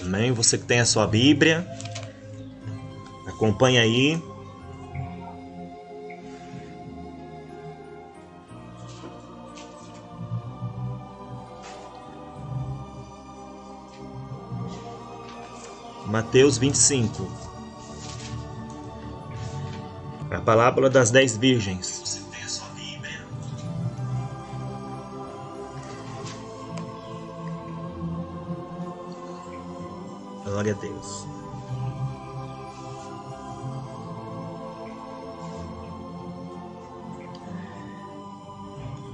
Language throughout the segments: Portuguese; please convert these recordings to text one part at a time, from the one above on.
Amém? Você que tem a sua Bíblia, acompanha aí. Mateus 25. A parábola das 10 virgens. Você tem a sua Bíblia. Glória a Deus.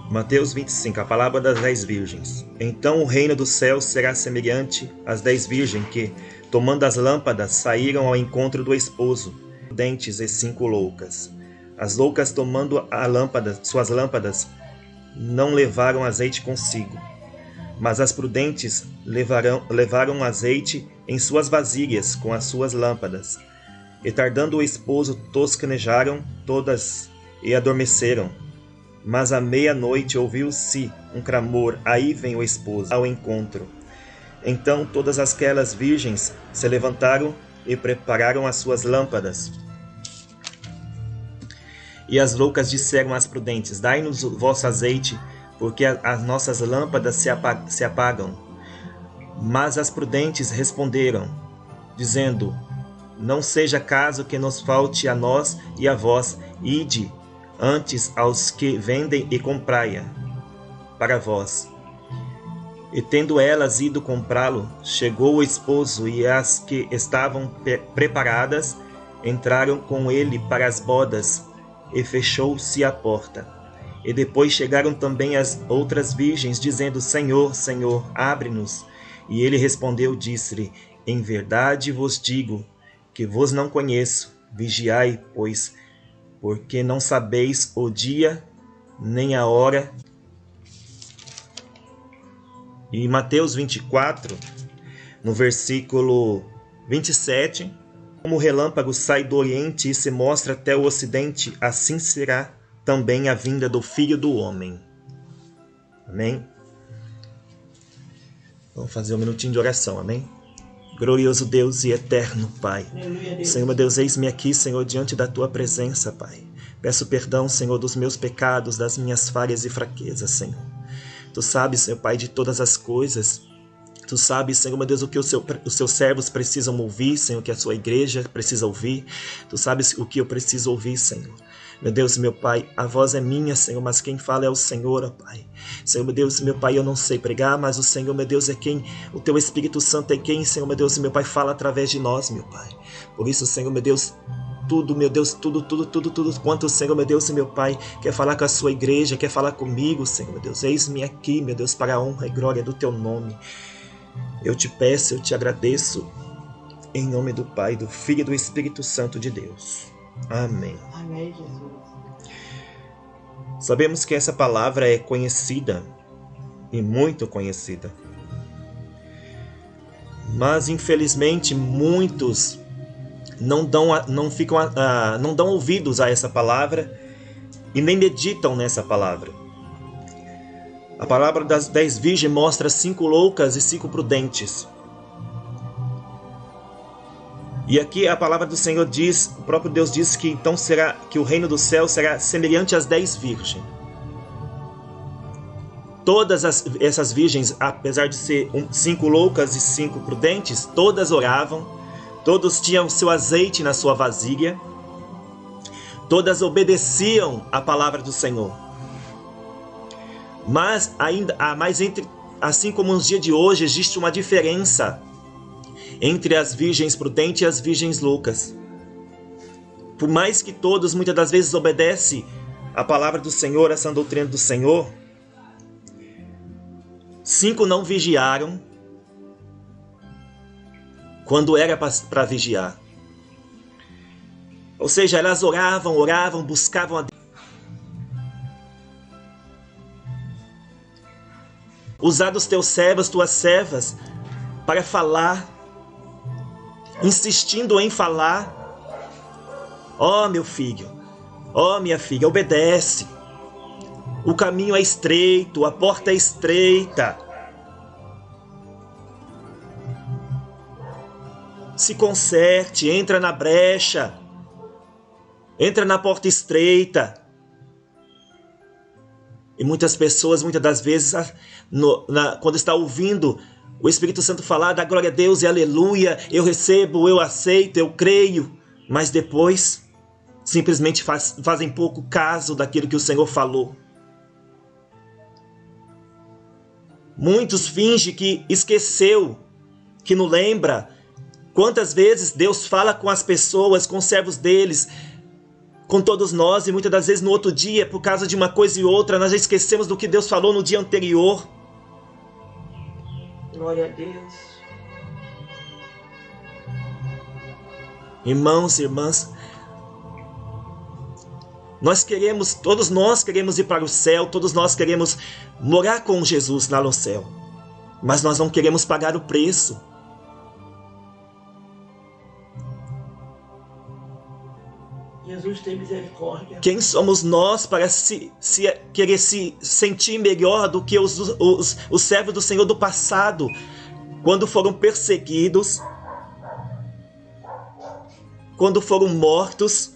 Mateus 25, a parábola das 10 virgens. Então o reino dos céus será semelhante às 10 virgens que, tomando as lâmpadas, saíram ao encontro do esposo, prudentes e 5 loucas. As loucas, tomando suas lâmpadas, não levaram azeite consigo, mas as prudentes levaram azeite em suas vasilhas com as suas lâmpadas. E tardando o esposo, tosquenejaram todas e adormeceram. Mas à meia-noite ouviu-se um clamor: aí vem o esposo ao encontro. Então todas aquelas virgens se levantaram e prepararam as suas lâmpadas. E as loucas disseram às prudentes: dai-nos o vosso azeite, porque as nossas lâmpadas se apagam. Mas as prudentes responderam, dizendo: não seja caso que nos falte a nós e a vós, ide antes aos que vendem e comprai-a para vós. E tendo elas ido comprá-lo, chegou o esposo, e as que estavam preparadas entraram com ele para as bodas, e fechou-se a porta. E depois chegaram também as outras virgens, dizendo: Senhor, Senhor, abre-nos. E ele respondeu, disse-lhe: em verdade vos digo que vos não conheço. Vigiai, pois, porque não sabeis o dia nem a hora. E Mateus 24, no versículo 27, como o relâmpago sai do oriente e se mostra até o ocidente, assim será também a vinda do Filho do Homem. Amém? Vamos fazer um minutinho de oração, amém? Glorioso Deus e eterno Pai. Senhor, meu Deus, eis-me aqui, Senhor, diante da Tua presença, Pai. Peço perdão, Senhor, dos meus pecados, das minhas falhas e fraquezas, Senhor. Tu sabes, Senhor Pai, de todas as coisas. Tu sabes, Senhor, meu Deus, o que os seus servos precisam ouvir, Senhor, que a sua igreja precisa ouvir. Tu sabes o que eu preciso ouvir, Senhor. Meu Deus, meu Pai, a voz é minha, Senhor, mas quem fala é o Senhor, ó Pai. Senhor, meu Deus, meu Pai, eu não sei pregar, mas o Senhor, meu Deus, é quem, o Teu Espírito Santo é quem, Senhor, meu Deus, meu Pai, fala através de nós, meu Pai. Por isso, Senhor, meu Deus, tudo, meu Deus, tudo quanto o Senhor, meu Deus e meu Pai quer falar com a sua igreja, quer falar comigo, Senhor, meu Deus. Eis-me aqui, meu Deus, para a honra e glória do Teu nome. Eu te peço, eu te agradeço, em nome do Pai, do Filho e do Espírito Santo de Deus. Amém. Amém, Jesus. Sabemos que essa palavra é conhecida, e muito conhecida. Mas, infelizmente, muitos não dão ouvidos a essa palavra e nem meditam nessa palavra. A palavra das 10 virgens mostra 5 loucas e 5 prudentes. E aqui a palavra do Senhor diz, o próprio Deus diz que então será que o reino do céu será semelhante às 10 virgens. Todas essas virgens, apesar de ser 5 loucas e 5 prudentes, todas oravam, todos tinham seu azeite na sua vasilha, todas obedeciam à palavra do Senhor. Mas assim como nos dias de hoje, existe uma diferença entre as virgens prudentes e as virgens loucas. Por mais que todos muitas das vezes obedecem à palavra do Senhor, essa doutrina do Senhor, 5 não vigiaram quando era para vigiar. Ou seja, elas oravam, buscavam a Deus. Usar dos teus servos, tuas servas, para falar, insistindo em falar. Ó, meu filho, ó, minha filha, obedece. O caminho é estreito, a porta é estreita. Se conserte, entra na brecha, entra na porta estreita. E muitas pessoas, muitas das vezes, quando está ouvindo o Espírito Santo falar da glória a Deus e aleluia, eu recebo, eu aceito, eu creio, mas depois simplesmente fazem pouco caso daquilo que o Senhor falou. Muitos fingem que esqueceu, que não lembra. Quantas vezes Deus fala com as pessoas, com os servos deles, com todos nós, e muitas das vezes no outro dia, por causa de uma coisa e outra, nós já esquecemos do que Deus falou no dia anterior. Glória a Deus. Irmãos e irmãs, todos nós queremos ir para o céu, todos nós queremos morar com Jesus lá no céu, mas nós não queremos pagar o preço. Jesus tem misericórdia. Quem somos nós para querer se sentir melhor do que os servos do Senhor do passado, quando foram perseguidos, quando foram mortos?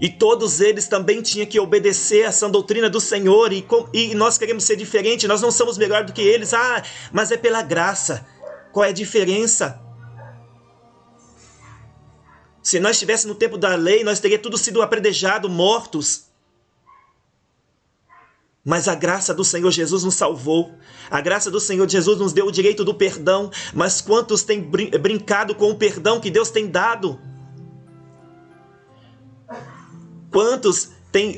E todos eles também tinham que obedecer a sã doutrina do Senhor, e nós queremos ser diferentes, nós não somos melhor do que eles. Mas é pela graça. Qual é a diferença? Se nós estivéssemos no tempo da lei, nós teríamos tudo sido apredejado, mortos. Mas a graça do Senhor Jesus nos salvou. A graça do Senhor Jesus nos deu o direito do perdão. Mas quantos têm brincado com o perdão que Deus tem dado? Quantos têm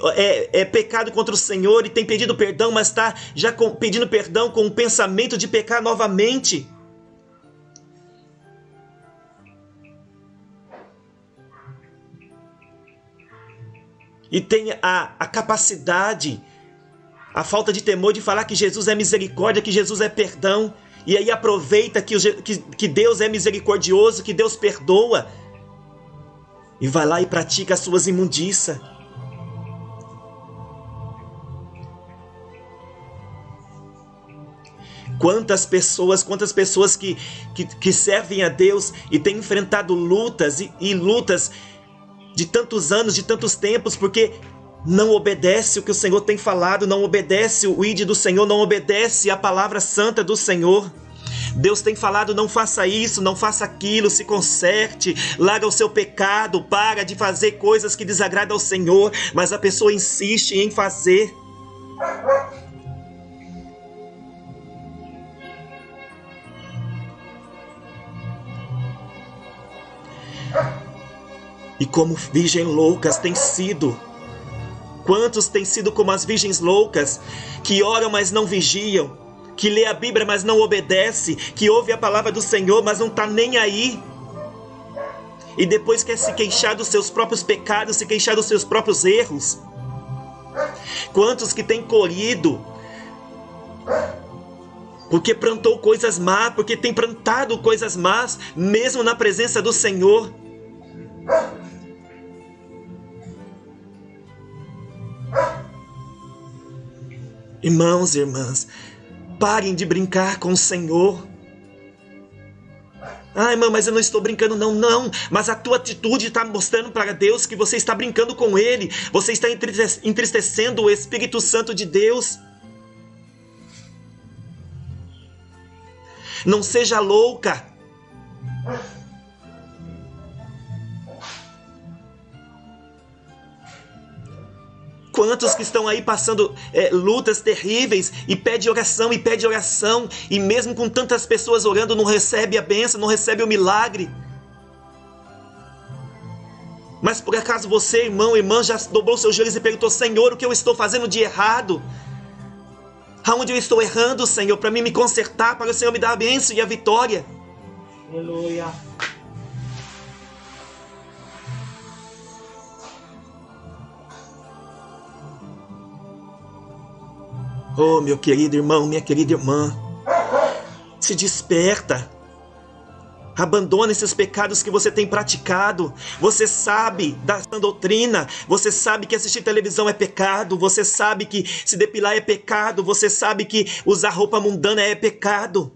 pecado contra o Senhor e têm pedido perdão, mas está já pedindo perdão com o pensamento de pecar novamente? E tem a capacidade, a falta de temor de falar que Jesus é misericórdia, que Jesus é perdão. E aí aproveita que Deus é misericordioso, que Deus perdoa. E vai lá e pratica as suas imundícias. Quantas pessoas que servem a Deus e têm enfrentado lutas e lutas de tantos anos, de tantos tempos, porque não obedece o que o Senhor tem falado, não obedece o ID do Senhor, não obedece a palavra santa do Senhor. Deus tem falado, não faça isso, não faça aquilo, se conserte, larga o seu pecado, para de fazer coisas que desagradam ao Senhor, mas a pessoa insiste em fazer. E como virgens loucas têm sido. Quantos têm sido como as virgens loucas, que oram, mas não vigiam, que lê a Bíblia, mas não obedece, que ouve a palavra do Senhor, mas não está nem aí. E depois quer se queixar dos seus próprios pecados, se queixar dos seus próprios erros. Quantos que têm colhido, porque plantou coisas más, porque tem plantado coisas más, mesmo na presença do Senhor. Irmãos e irmãs, parem de brincar com o Senhor. Irmão, mas eu não estou brincando, não. Mas a tua atitude está mostrando para Deus que você está brincando com Ele. Você está entristecendo o Espírito Santo de Deus. Não seja louca. Quantos que estão aí passando lutas terríveis e pede oração, e mesmo com tantas pessoas orando, não recebe a bênção, não recebe o milagre. Mas por acaso você, irmão, irmã, já dobrou seus joelhos e perguntou: Senhor, o que eu estou fazendo de errado? Aonde eu estou errando, Senhor, para mim me consertar, para o Senhor me dar a bênção e a vitória? Aleluia. Oh, meu querido irmão, minha querida irmã, se desperta. Abandona esses pecados que você tem praticado. Você sabe da sã doutrina. Você sabe que assistir televisão é pecado. Você sabe que se depilar é pecado. Você sabe que usar roupa mundana é pecado.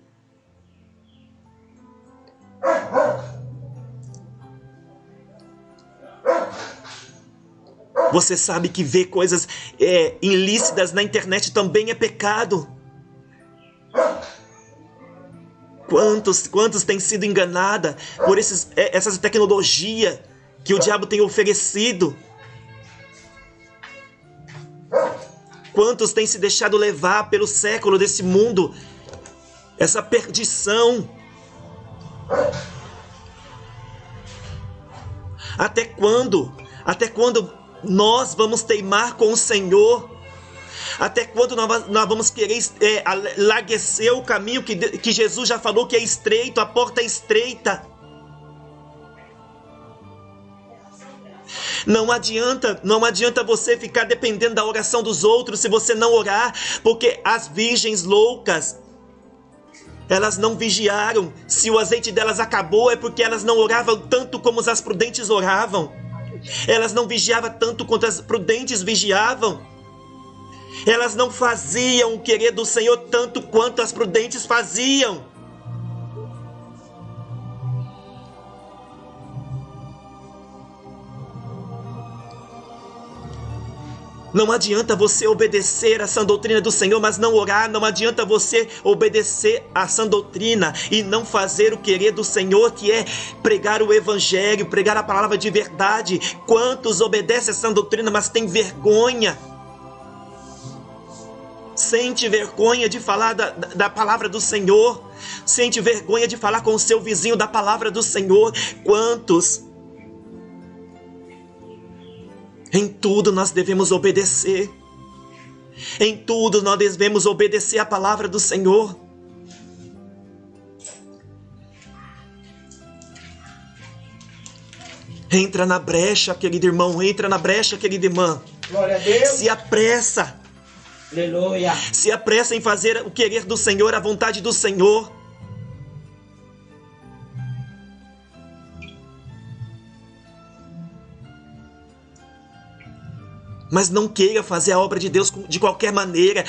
Você sabe que ver coisas ilícitas na internet também é pecado. Quantos têm sido enganados por essa tecnologia que o diabo tem oferecido? Quantos têm se deixado levar pelo século desse mundo? Essa perdição. Até quando? Até quando nós vamos teimar com o Senhor? Até quando nós vamos querer larguecer o caminho que Jesus já falou que é estreito, a porta é estreita? Não adianta você ficar dependendo da oração dos outros se você não orar, porque as virgens loucas, elas não vigiaram. Se o azeite delas acabou, é porque elas não oravam tanto como as prudentes oravam. Elas não vigiavam tanto quanto as prudentes vigiavam. Elas não faziam o querer do Senhor tanto quanto as prudentes faziam. Não adianta você obedecer a sã doutrina do Senhor, mas não orar. Não adianta você obedecer a sã doutrina e não fazer o querer do Senhor, que é pregar o evangelho, pregar a palavra de verdade. Quantos obedecem a sã doutrina, mas têm vergonha? Sente vergonha de falar da palavra do Senhor. Sente vergonha de falar com o seu vizinho da palavra do Senhor. Quantos? Em tudo nós devemos obedecer. Em tudo nós devemos obedecer a palavra do Senhor. Entra na brecha, querido irmão. Entra na brecha, querida irmã. Glória a Deus. Se apressa. Aleluia. Se apressa em fazer o querer do Senhor, a vontade do Senhor. Mas não queira fazer a obra de Deus de qualquer maneira.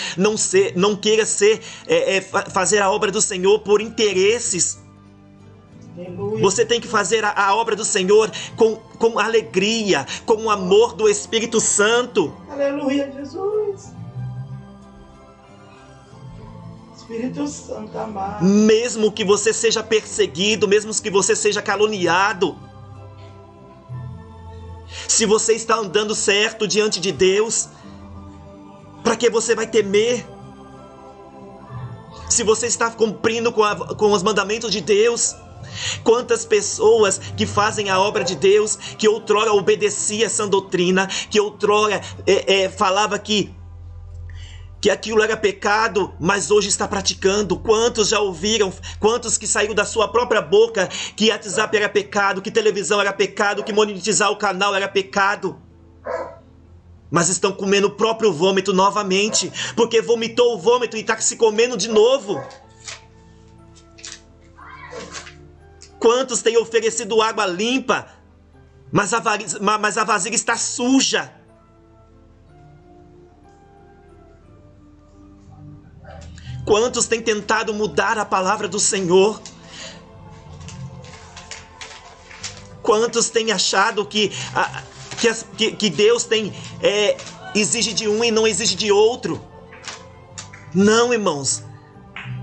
Não queira fazer a obra do Senhor por interesses. Aleluia. Você tem que fazer a obra do Senhor com alegria, com o amor do Espírito Santo. Aleluia, Jesus. Espírito Santo amado. Mesmo que você seja perseguido, mesmo que você seja caluniado. Se você está andando certo diante de Deus, para que você vai temer? Se você está cumprindo com os mandamentos de Deus, quantas pessoas que fazem a obra de Deus, que outrora obedecia essa doutrina, que outrora falava que aquilo era pecado, mas hoje está praticando. Quantos já ouviram? Quantos que saíram da sua própria boca que WhatsApp era pecado, que televisão era pecado, que monetizar o canal era pecado? Mas estão comendo o próprio vômito novamente, porque vomitou o vômito e está se comendo de novo. Quantos têm oferecido água limpa, mas a vasilha está suja? Quantos têm tentado mudar a palavra do Senhor? Quantos têm achado que Deus exige de um e não exige de outro? Não, irmãos.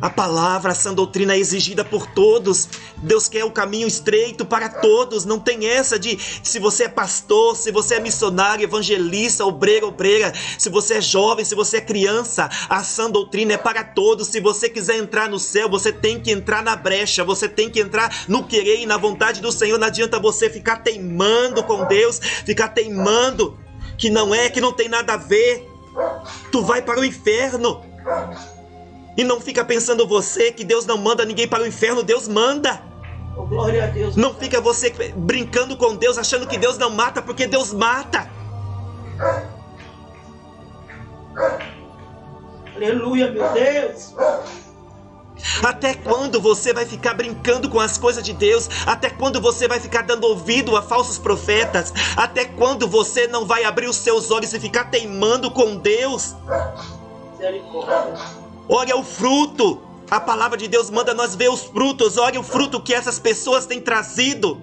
A palavra, a sã doutrina é exigida por todos. Deus quer o caminho estreito para todos. Não tem essa de se você é pastor, se você é missionário, evangelista, obreiro, obreira, se você é jovem, se você é criança. A sã doutrina é para todos. Se você quiser entrar no céu, você tem que entrar na brecha. Você tem que entrar no querer e na vontade do Senhor. Não adianta você ficar teimando com Deus, ficar teimando que não tem nada a ver. Tu vai para o inferno. E não fica pensando você que Deus não manda ninguém para o inferno. Deus manda. Oh, glória a Deus. Não fica você brincando com Deus, achando que Deus não mata, porque Deus mata. Aleluia, meu Deus. Até quando você vai ficar brincando com as coisas de Deus? Até quando você vai ficar dando ouvido a falsos profetas? Até quando você não vai abrir os seus olhos e ficar teimando com Deus? Misericórdia. Olha o fruto A palavra de Deus manda nós ver os frutos. Olha o fruto que essas pessoas têm trazido.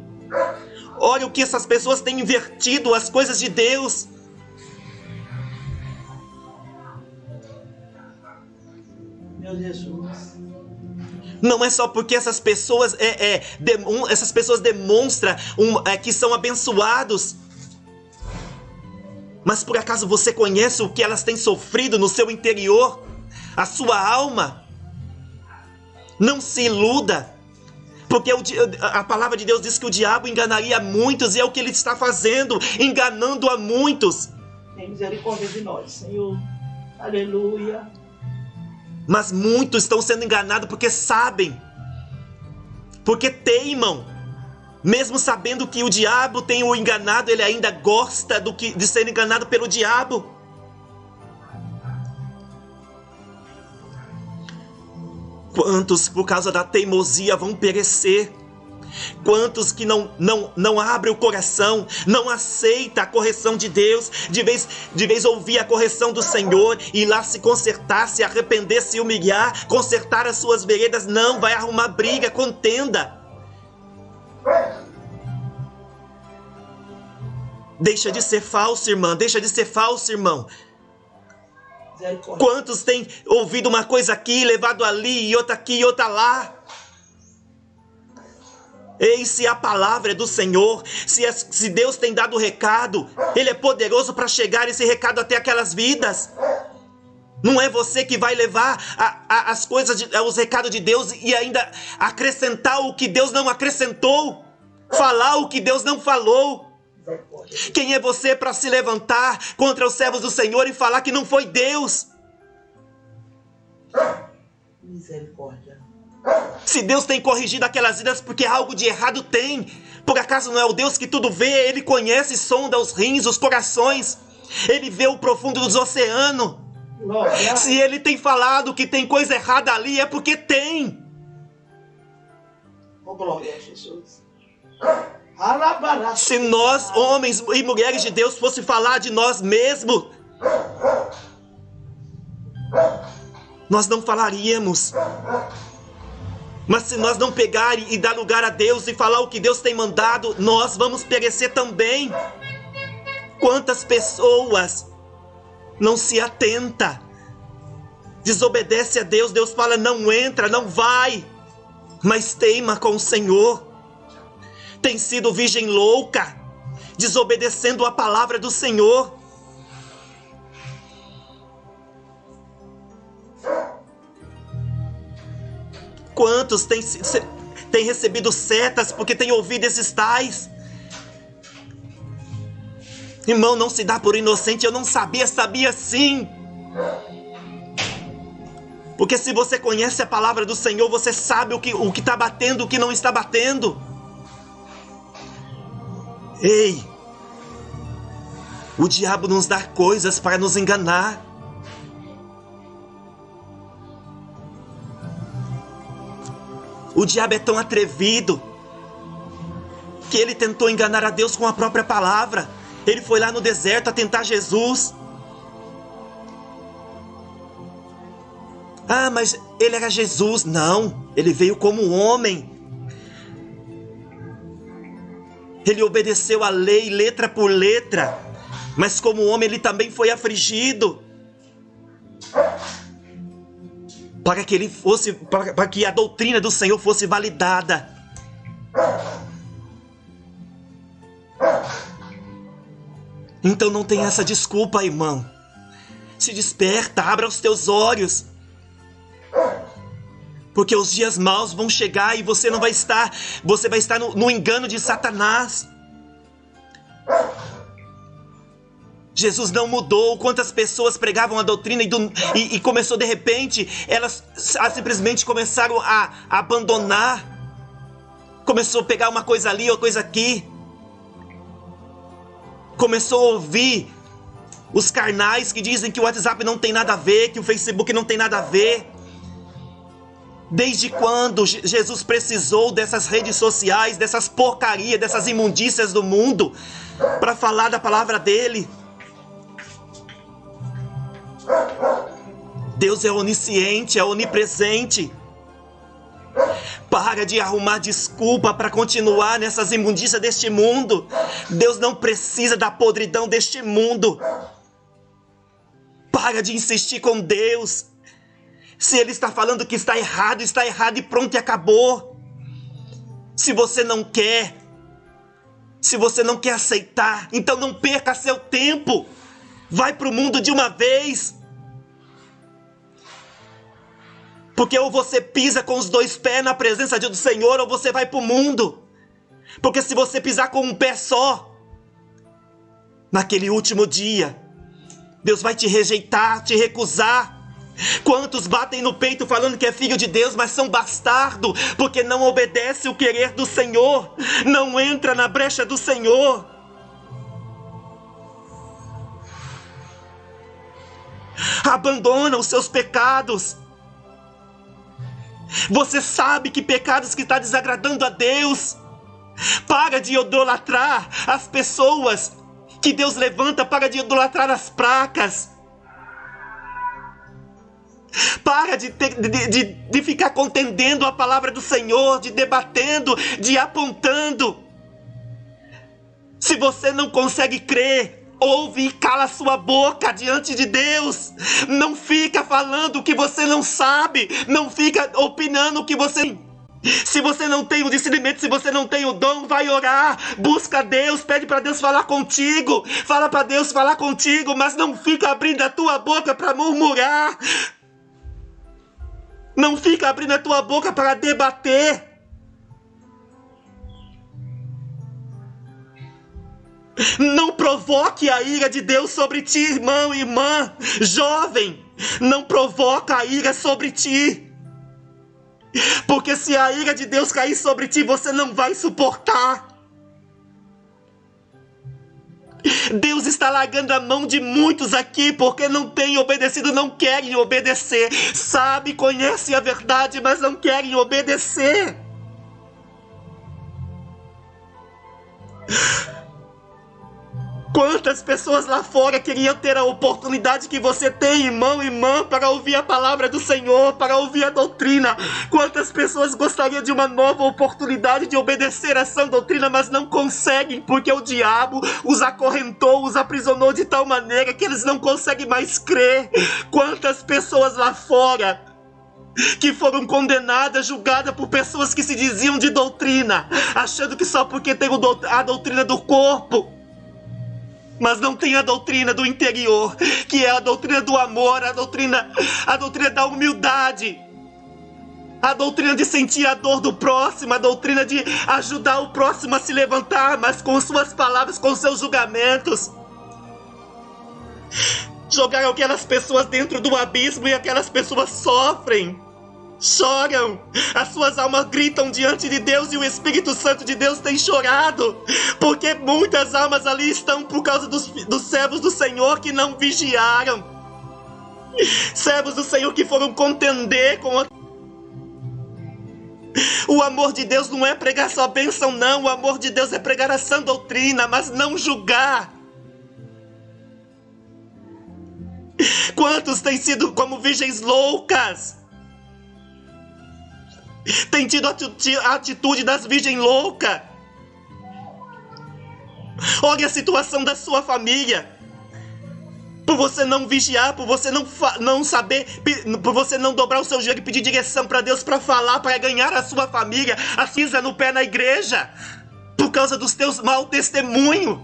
Olha o que essas pessoas têm invertido as coisas de Deus. Meu Jesus. Não é só porque essas pessoas demonstram que são abençoados. Mas por acaso você conhece o que elas têm sofrido no seu interior? A sua alma? Não se iluda. Porque a palavra de Deus diz que o diabo enganaria muitos. E é o que ele está fazendo. Enganando a muitos. Tem misericórdia de nós, Senhor. Aleluia. Mas muitos estão sendo enganados porque sabem. Porque teimam. Mesmo sabendo que o diabo tem o enganado, ele ainda gosta de ser enganado pelo diabo. Quantos, por causa da teimosia, vão perecer? Quantos que não abrem o coração, não aceita a correção de Deus, de vez ouvir a correção do Senhor, ir lá se consertar, se arrepender, se humilhar, consertar as suas veredas, não, vai arrumar briga, contenda. Deixa de ser falso, irmã, deixa de ser falso, irmão. Quantos têm ouvido uma coisa aqui, levado ali, e outra aqui, e outra lá? Ei, se a palavra é do Senhor, se Deus tem dado o recado, Ele é poderoso para chegar esse recado até aquelas vidas. Não é você que vai levar as coisas, os recados de Deus e ainda acrescentar o que Deus não acrescentou, falar o que Deus não falou. Quem é você para se levantar contra os servos do Senhor e falar que não foi Deus? Misericórdia. Se Deus tem corrigido aquelas vidas porque algo de errado tem. Por acaso não é o Deus que tudo vê? Ele conhece e sonda os rins, os corações. Ele vê o profundo dos oceanos. Glória. Se Ele tem falado que tem coisa errada ali, é porque tem. Oh, glória a Jesus. Se nós, homens e mulheres de Deus, fosse falar de nós mesmos, nós não falaríamos. Mas se nós não pegar e dar lugar a Deus e falar o que Deus tem mandado, nós vamos perecer também. Quantas pessoas não se atenta, desobedece a Deus, Deus fala não entra, não vai, mas teima com o Senhor. Tem sido virgem louca, desobedecendo a palavra do Senhor. Quantos têm recebido setas porque têm ouvido esses tais? Irmão, não se dá por inocente. Eu não sabia sim. Porque se você conhece a palavra do Senhor, você sabe o que está batendo, o que não está batendo. Ei, o diabo nos dá coisas para nos enganar. O diabo é tão atrevido que ele tentou enganar a Deus com a própria palavra. Ele foi lá no deserto a tentar Jesus. Ah, mas ele era Jesus. Não, ele veio como homem. Ele obedeceu a lei letra por letra, mas como homem ele também foi afligido. Para que ele fosse, para que a doutrina do Senhor fosse validada. Então não tem essa desculpa, irmão. Se desperta, abra os teus olhos. Porque os dias maus vão chegar e você vai estar no engano de Satanás. Jesus não mudou. Quantas pessoas pregavam a doutrina e começou de repente, elas simplesmente começaram a abandonar. Começou a pegar uma coisa ali, uma coisa aqui. Começou a ouvir os carnais que dizem que o WhatsApp não tem nada a ver, que o Facebook não tem nada a ver. Desde quando Jesus precisou dessas redes sociais, dessas porcarias, dessas imundícias do mundo para falar da palavra dele? Deus é onisciente, é onipresente. Para de arrumar desculpa para continuar nessas imundícias deste mundo. Deus não precisa da podridão deste mundo. Para de insistir com Deus. Se Ele está falando que está errado e pronto e acabou. Se você não quer aceitar, então não perca seu tempo. Vai para o mundo de uma vez. Porque ou você pisa com os 2 pés na presença do Senhor, ou você vai para o mundo. Porque se você pisar com um pé só, naquele último dia, Deus vai te rejeitar, te recusar. Quantos batem no peito falando que é filho de Deus, mas são bastardo, porque não obedece o querer do Senhor, não entra na brecha do Senhor. Abandona os seus pecados. Você sabe que pecados que está desagradando a Deus. Para de idolatrar as pessoas que Deus levanta, para de idolatrar as placas. Para de ficar contendendo a palavra do Senhor, de debatendo, de apontando. Se você não consegue crer, ouve e cala sua boca diante de Deus. Não fica falando o que você não sabe. Não fica opinando o que você... Se você não tem o discernimento, se você não tem o dom, vai orar. Busca Deus, pede para Deus falar contigo. Fala para Deus falar contigo, mas não fica abrindo a tua boca para murmurar. Não fica abrindo a tua boca para debater. Não provoque a ira de Deus sobre ti, irmão e irmã. Jovem, não provoca a ira sobre ti. Porque se a ira de Deus cair sobre ti, você não vai suportar. Deus está largando a mão de muitos aqui porque não têm obedecido, não querem obedecer. Sabe, conhecem a verdade, mas não querem obedecer. Quantas pessoas lá fora queriam ter a oportunidade que você tem, irmão e irmã, para ouvir a palavra do Senhor, para ouvir a doutrina? Quantas pessoas gostariam de uma nova oportunidade de obedecer a sã doutrina, mas não conseguem, porque o diabo os acorrentou, os aprisionou de tal maneira que eles não conseguem mais crer. Quantas pessoas lá fora que foram condenadas, julgadas por pessoas que se diziam de doutrina, achando que só porque tem a doutrina do corpo, mas não tem a doutrina do interior, que é a doutrina do amor, a doutrina da humildade, a doutrina de sentir a dor do próximo, a doutrina de ajudar o próximo a se levantar, mas com suas palavras, com seus julgamentos. Jogaram aquelas pessoas dentro do abismo e aquelas pessoas sofrem, choram, as suas almas gritam diante de Deus e o Espírito Santo de Deus tem chorado, porque muitas almas ali estão por causa dos servos do Senhor que não vigiaram, servos do Senhor que foram contender com o amor de Deus. Não é pregar só bênção, não. O amor de Deus é pregar a sã doutrina, mas não julgar. Quantos têm sido como virgens loucas? Tem tido a atitude das virgens loucas. Olha a situação da sua família. Por você não vigiar, por você não saber, por você não dobrar o seu joelho e pedir direção para Deus para falar, para ganhar a sua família, a pisa no pé na igreja, por causa dos teus maus testemunhos.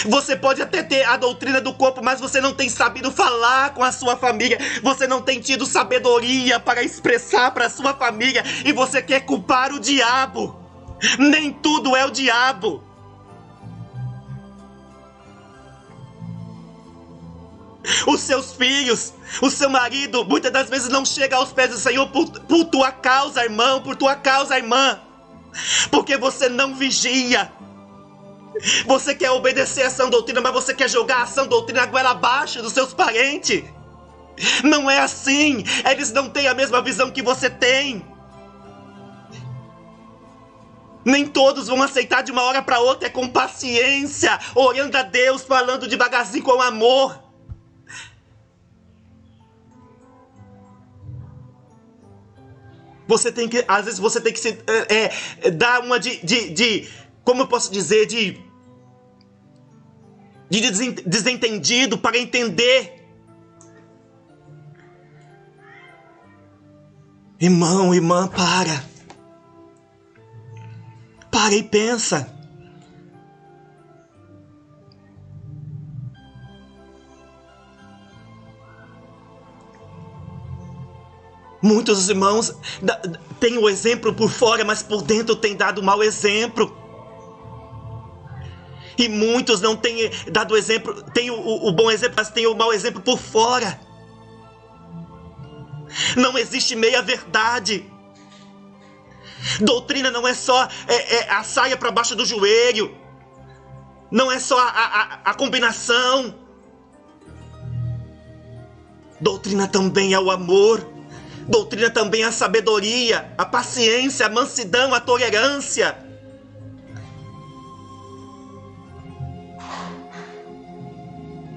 Você pode até ter a doutrina do corpo, mas você não tem sabido falar com a sua família. Você não tem tido sabedoria para expressar para a sua família. E você quer culpar o diabo. Nem tudo é o diabo. Os seus filhos, o seu marido, muitas das vezes não chega aos pés do Senhor por tua causa, irmão, por tua causa, irmã. Porque você não vigia. Você quer obedecer a sã doutrina, mas você quer jogar a sã doutrina goela abaixo dos seus parentes. Não é assim. Eles não têm a mesma visão que você tem. Nem todos vão aceitar de uma hora para outra. É com paciência, orando a Deus, falando devagarzinho com amor. Você tem que, às vezes você tem que se dar uma como eu posso dizer, de desentendido para entender. Irmão, irmã, para e pensa. Muitos irmãos têm o exemplo por fora, mas por dentro têm dado mau exemplo. E muitos não têm dado exemplo, têm o bom exemplo, mas têm o mau exemplo por fora. Não existe meia verdade. Doutrina não é só a saia para baixo do joelho. Não é só a combinação. Doutrina também é o amor. Doutrina também é a sabedoria, a paciência, a mansidão, a tolerância.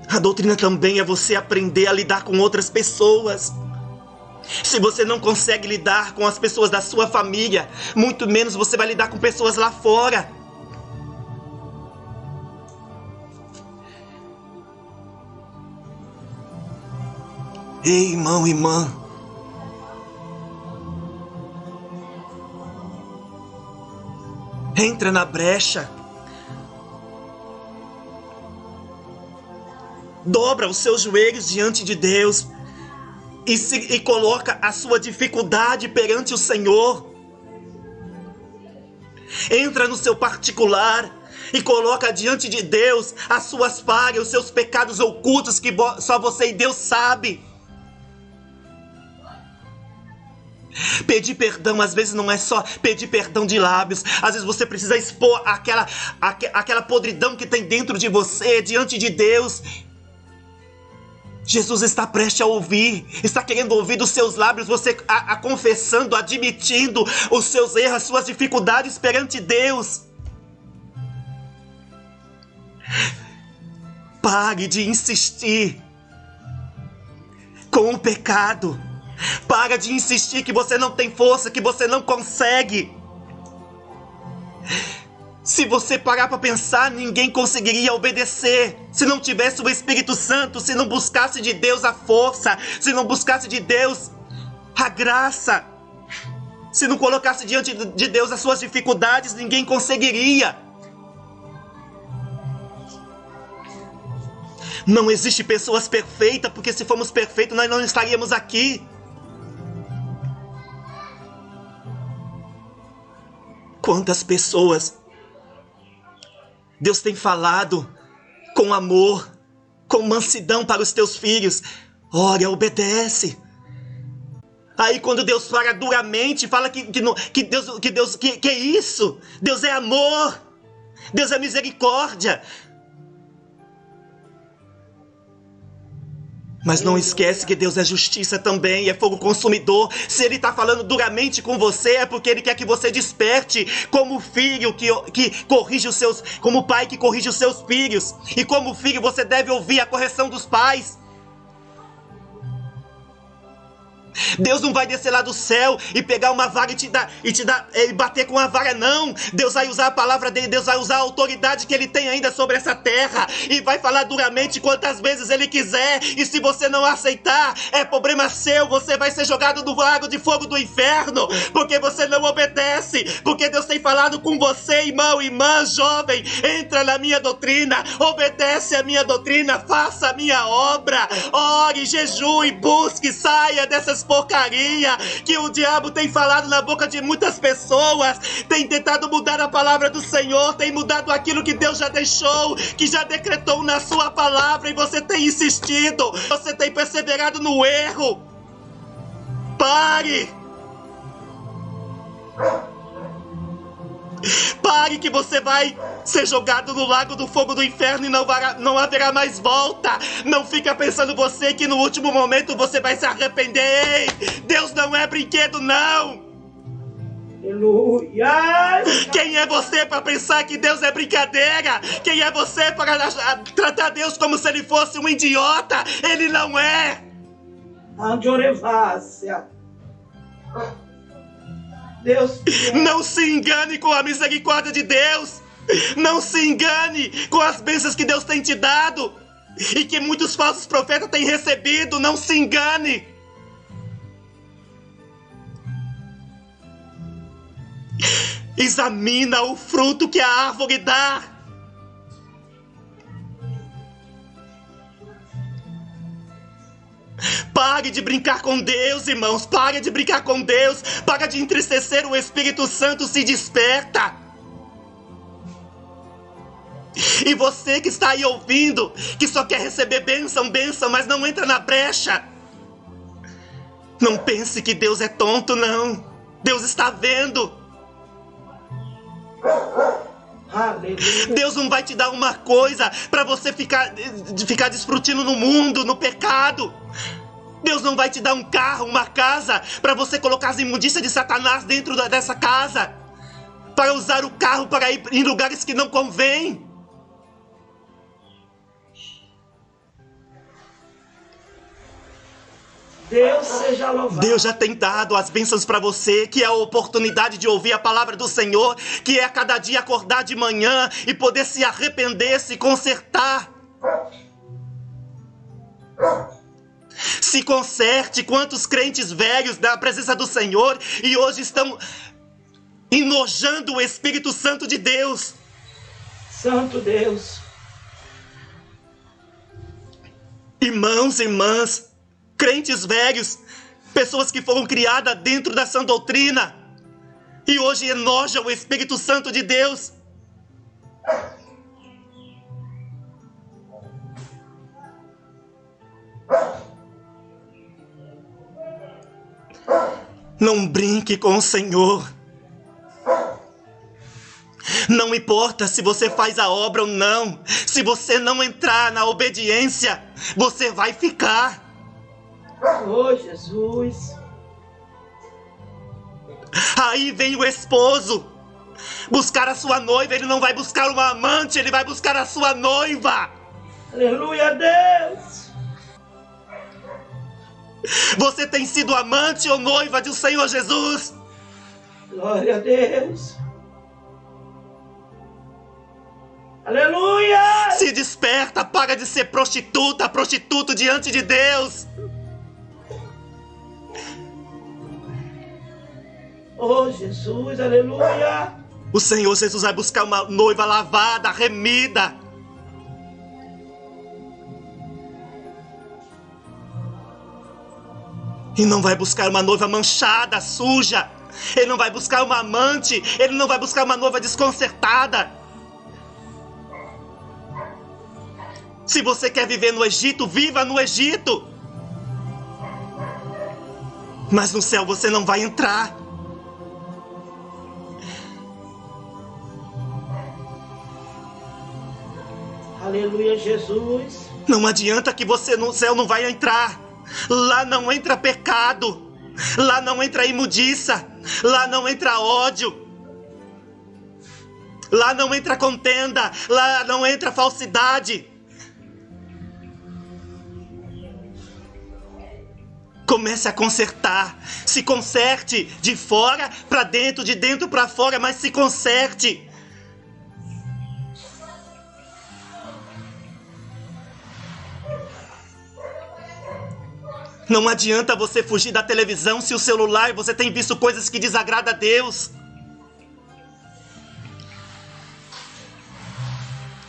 A doutrina também é você aprender a lidar com outras pessoas. Se você não consegue lidar com as pessoas da sua família, muito menos você vai lidar com pessoas lá fora. Ei, irmão, irmã. Entra na brecha. Dobra os seus joelhos diante de Deus e coloca a sua dificuldade perante o Senhor. Entra no seu particular e coloca diante de Deus as suas falhas, os seus pecados ocultos que só você e Deus sabe. Pedir perdão às vezes não é só pedir perdão de lábios. Às vezes você precisa expor aquela podridão que tem dentro de você diante de Deus. Jesus está prestes a ouvir, está querendo ouvir dos seus lábios você confessando, admitindo os seus erros, as suas dificuldades perante Deus. Pare de insistir com o pecado. Para de insistir que você não tem força, que você não consegue. Se você parar para pensar, ninguém conseguiria obedecer se não tivesse o Espírito Santo, se não buscasse de Deus a força, se não buscasse de Deus a graça, se não colocasse diante de Deus as suas dificuldades, ninguém conseguiria. Não existe pessoas perfeitas, porque se fôssemos perfeitos nós não estaríamos aqui. Quantas pessoas Deus tem falado com amor, com mansidão para os teus filhos. Ora, obedece. Aí quando Deus fala duramente, fala que é isso? Deus é amor. Deus é misericórdia. Mas não esquece que Deus é justiça também, é fogo consumidor. Se Ele está falando duramente com você, é porque Ele quer que você desperte como filho que corrige os seus, como pai que corrige os seus filhos. E como filho você deve ouvir a correção dos pais. Deus não vai descer lá do céu e pegar uma vara e bater com a vara, não. Deus vai usar a palavra dele, Deus vai usar a autoridade que ele tem ainda sobre essa terra e vai falar duramente quantas vezes ele quiser. E se você não aceitar, é problema seu. Você vai ser jogado no lago de fogo do inferno, porque você não obedece. Porque Deus tem falado com você, irmão, irmã, jovem. Entra na minha doutrina, obedece a minha doutrina, faça a minha obra, ore, jejue, busque, saia dessas porcaria que o diabo tem falado na boca de muitas pessoas, tem tentado mudar a palavra do Senhor, tem mudado aquilo que Deus já deixou, que já decretou na sua palavra, e você tem insistido, você tem perseverado no erro. Pare! Pare que você vai ser jogado no lago do fogo do inferno e não haverá mais volta. Não fica pensando você que no último momento você vai se arrepender. Ei, Deus não é brinquedo, não. Aleluia! Quem é você para pensar que Deus é brincadeira? Quem é você para tratar Deus como se ele fosse um idiota? Ele não é. Deus. Não se engane com a misericórdia de Deus. Não se engane com as bênçãos que Deus tem te dado e que muitos falsos profetas têm recebido. Não se engane. Examina o fruto que a árvore dá. Pare de brincar com Deus, irmãos. Pare de brincar com Deus. Pare de entristecer o Espírito Santo. Se desperta. E você que está aí ouvindo, que só quer receber bênção, mas não entra na brecha. Não pense que Deus é tonto, não. Deus está vendo. Aleluia. Deus não vai te dar uma coisa para você ficar desfrutando no mundo, no pecado. Deus não vai te dar um carro, uma casa, para você colocar as imundícias de Satanás dentro dessa casa, para usar o carro para ir em lugares que não convém. Deus seja louvado. Deus já tem dado as bênçãos para você, que é a oportunidade de ouvir a palavra do Senhor, que é a cada dia acordar de manhã e poder se arrepender, se consertar. Se conserte. Quantos crentes velhos da presença do Senhor e hoje estão enojando o Espírito Santo de Deus. Santo Deus. Irmãos e irmãs, crentes velhos, pessoas que foram criadas dentro da sã doutrina e hoje enojam o Espírito Santo de Deus. Não brinque com o Senhor. Não importa se você faz a obra ou não. Se você não entrar na obediência, você vai ficar. Oh, Jesus. Aí vem o esposo buscar a sua noiva. Ele não vai buscar uma amante, ele vai buscar a sua noiva. Aleluia, Deus. Você tem sido amante ou noiva do Senhor Jesus? Glória a Deus. Aleluia. Se desperta, para de ser prostituto diante de Deus. Oh, Jesus, aleluia. O Senhor Jesus vai buscar uma noiva lavada, remida. E não vai buscar uma noiva manchada, suja. Ele não vai buscar uma amante. Ele não vai buscar uma noiva desconcertada. Se você quer viver no Egito, viva no Egito. Mas no céu você não vai entrar. Aleluia, Jesus. Não adianta que você no céu não vai entrar. Lá não entra pecado. Lá não entra imundiça. Lá não entra ódio. Lá não entra contenda. Lá não entra falsidade. Comece a consertar. Se conserte de fora para dentro, de dentro para fora, mas se conserte. Não adianta você fugir da televisão se o celular você tem visto coisas que desagradam a Deus.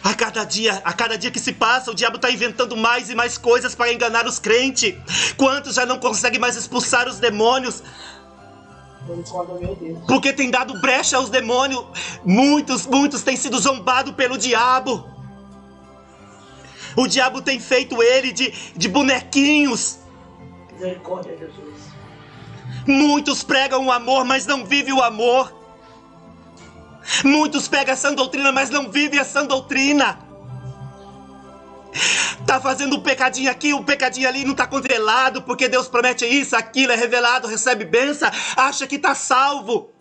A cada dia que se passa, o diabo está inventando mais e mais coisas para enganar os crentes. Quantos já não conseguem mais expulsar os demônios? Porque tem dado brecha aos demônios. Muitos têm sido zombados pelo diabo. O diabo tem feito ele de bonequinhos. Misericórdia, Jesus. Muitos pregam o amor, mas não vivem o amor. Muitos pegam a sã doutrina, mas não vivem a sã doutrina. Tá fazendo um pecadinho aqui, um pecadinho ali, não tá controlado, porque Deus promete isso, aquilo, é revelado, recebe bênção, acha que tá salvo.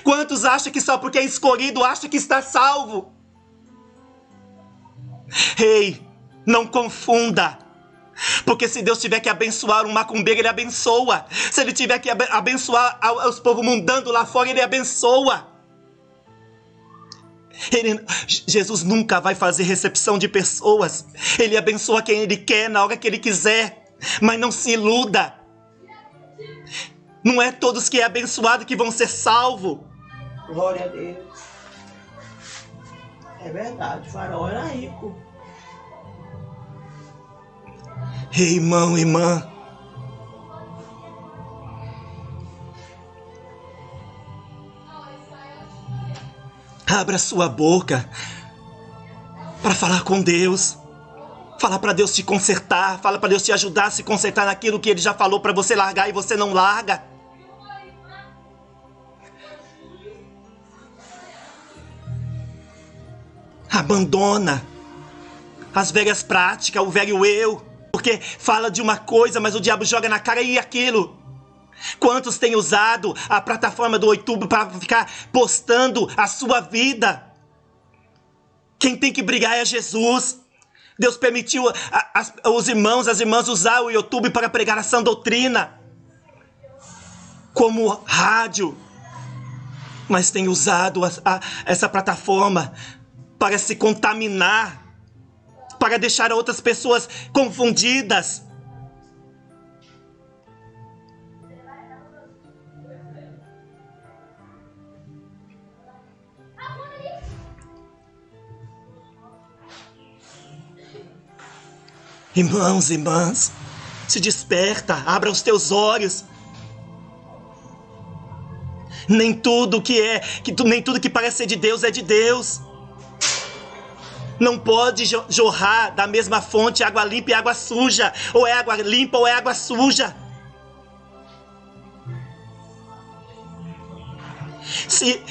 Quantos acham que só porque é escolhido, acha que está salvo? Ei, não confunda. Porque se Deus tiver que abençoar um macumbeiro, Ele abençoa. Se Ele tiver que abençoar os povos mundando lá fora, Ele abençoa. Jesus nunca vai fazer recepção de pessoas. Ele abençoa quem Ele quer, na hora que Ele quiser. Mas não se iluda. Não é todos que é abençoado que vão ser salvos. Glória a Deus. É verdade, o Faraó era rico. Ei, irmão, irmã. Abra sua boca para falar com Deus. Fala para Deus te consertar. Fala para Deus te ajudar a se consertar naquilo que Ele já falou para você largar e você não larga. Abandona as velhas práticas, o velho eu. Porque fala de uma coisa, mas o diabo joga na cara e aquilo. Quantos têm usado a plataforma do YouTube para ficar postando a sua vida? Quem tem que brigar é Jesus. Deus permitiu os irmãos, as irmãs usar o YouTube para pregar a sã doutrina. Como rádio. Mas tem usado essa plataforma para se contaminar. Para deixar outras pessoas confundidas. Irmãos, irmãs, se desperta, abra os teus olhos. Nem tudo que parece ser de Deus é de Deus. Não pode jorrar da mesma fonte água limpa e água suja. Ou é água limpa ou é água suja. Se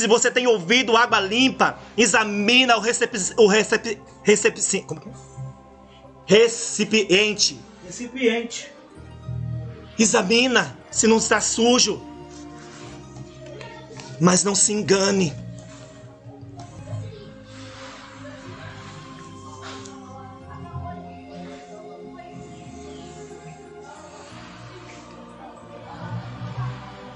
você tem ouvido água limpa, examina o recipiente. Examina se não está sujo. Mas não se engane.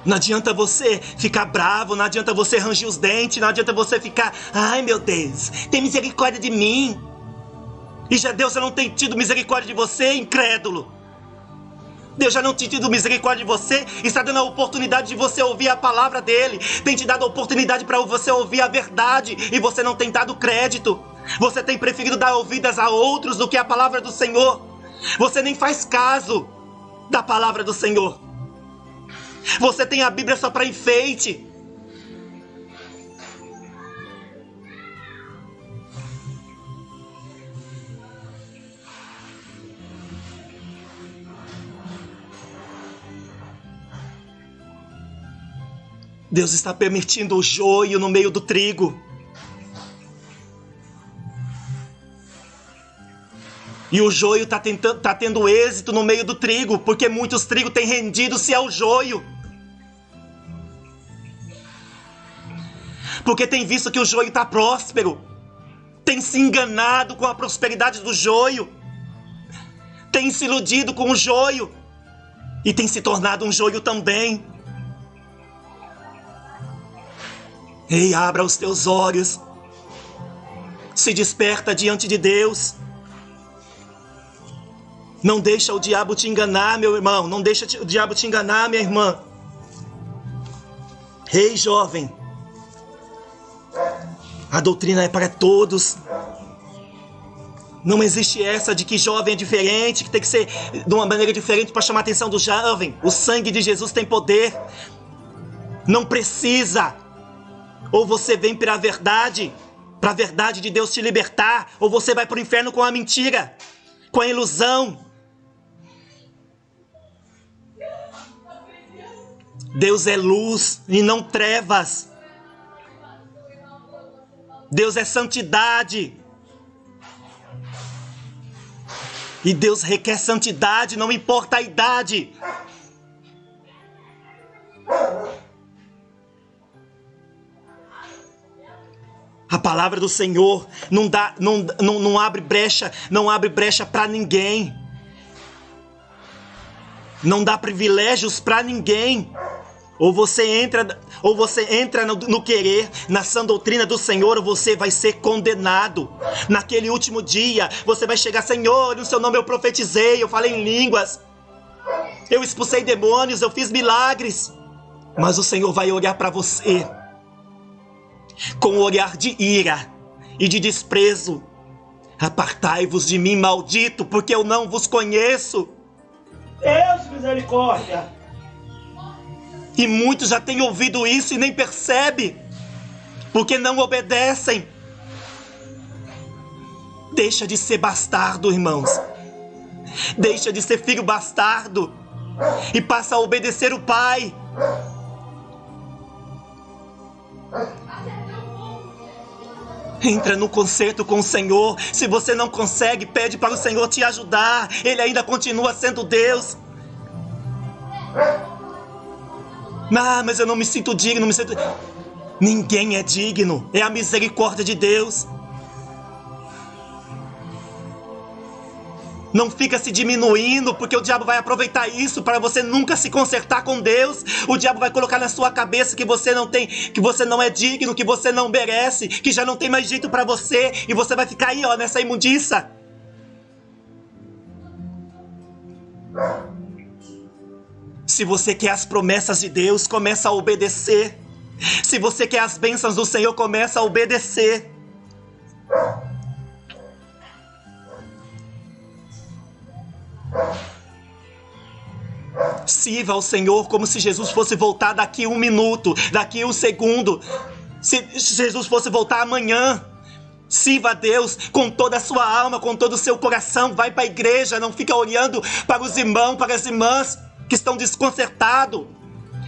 Não adianta você ficar bravo, não adianta você ranger os dentes, não adianta você ficar... Ai, meu Deus, tem misericórdia de mim. E Deus já não tem tido misericórdia de você, incrédulo. Deus já não tem tido misericórdia de você, está dando a oportunidade de você ouvir a palavra dEle. Tem te dado a oportunidade para você ouvir a verdade e você não tem dado crédito. Você tem preferido dar ouvidas a outros do que a palavra do Senhor. Você nem faz caso da palavra do Senhor. Você tem a Bíblia só para enfeite. Deus está permitindo o joio no meio do trigo. E o joio está tendo êxito no meio do trigo, porque muitos trigos têm rendido-se ao joio. Porque tem visto que o joio está próspero. Tem se enganado com a prosperidade do joio. Tem se iludido com o joio. E tem se tornado um joio também. Ei, abra os teus olhos. Se desperta diante de Deus. Não deixa o diabo te enganar, meu irmão. Não deixa o diabo te enganar, minha irmã. Ei, jovem. A doutrina é para todos. Não existe essa de que jovem é diferente, que tem que ser de uma maneira diferente para chamar a atenção do jovem. O sangue de Jesus tem poder. Não precisa. Ou você vem para a verdade de Deus te libertar, ou você vai para o inferno com a mentira, com a ilusão. Deus é luz e não trevas. Deus é santidade. E Deus requer santidade, não importa a idade. A palavra do Senhor não abre brecha para ninguém. Não dá privilégios para ninguém. Ou você entra no querer, na sã doutrina do Senhor, ou você vai ser condenado. Naquele último dia, você vai chegar: Senhor, no seu nome eu profetizei, eu falei em línguas, eu expulsei demônios, eu fiz milagres. Mas o Senhor vai olhar para você com um olhar de ira e de desprezo. Apartai-vos de mim, maldito, porque eu não vos conheço. Deus, misericórdia. E muitos já têm ouvido isso e nem percebem, porque não obedecem. Deixa de ser bastardo, irmãos. Deixa de ser filho bastardo e passa a obedecer o Pai. Entra no concerto com o Senhor. Se você não consegue, pede para o Senhor te ajudar. Ele ainda continua sendo Deus. Mas eu não me sinto digno, Ninguém é digno. É a misericórdia de Deus. Não fica se diminuindo, porque o diabo vai aproveitar isso para você nunca se consertar com Deus. O diabo vai colocar na sua cabeça que você não é digno, que você não merece, que já não tem mais jeito para você, e você vai ficar aí, nessa imundiça. Se você quer as promessas de Deus, começa a obedecer. Se você quer as bênçãos do Senhor, começa a obedecer. Sirva ao Senhor como se Jesus fosse voltar daqui 1 minuto, daqui 1 segundo. Se Jesus fosse voltar amanhã. Sirva a Deus com toda a sua alma, com todo o seu coração. Vai para a igreja, não fica olhando para os irmãos, para as irmãs que estão desconcertados.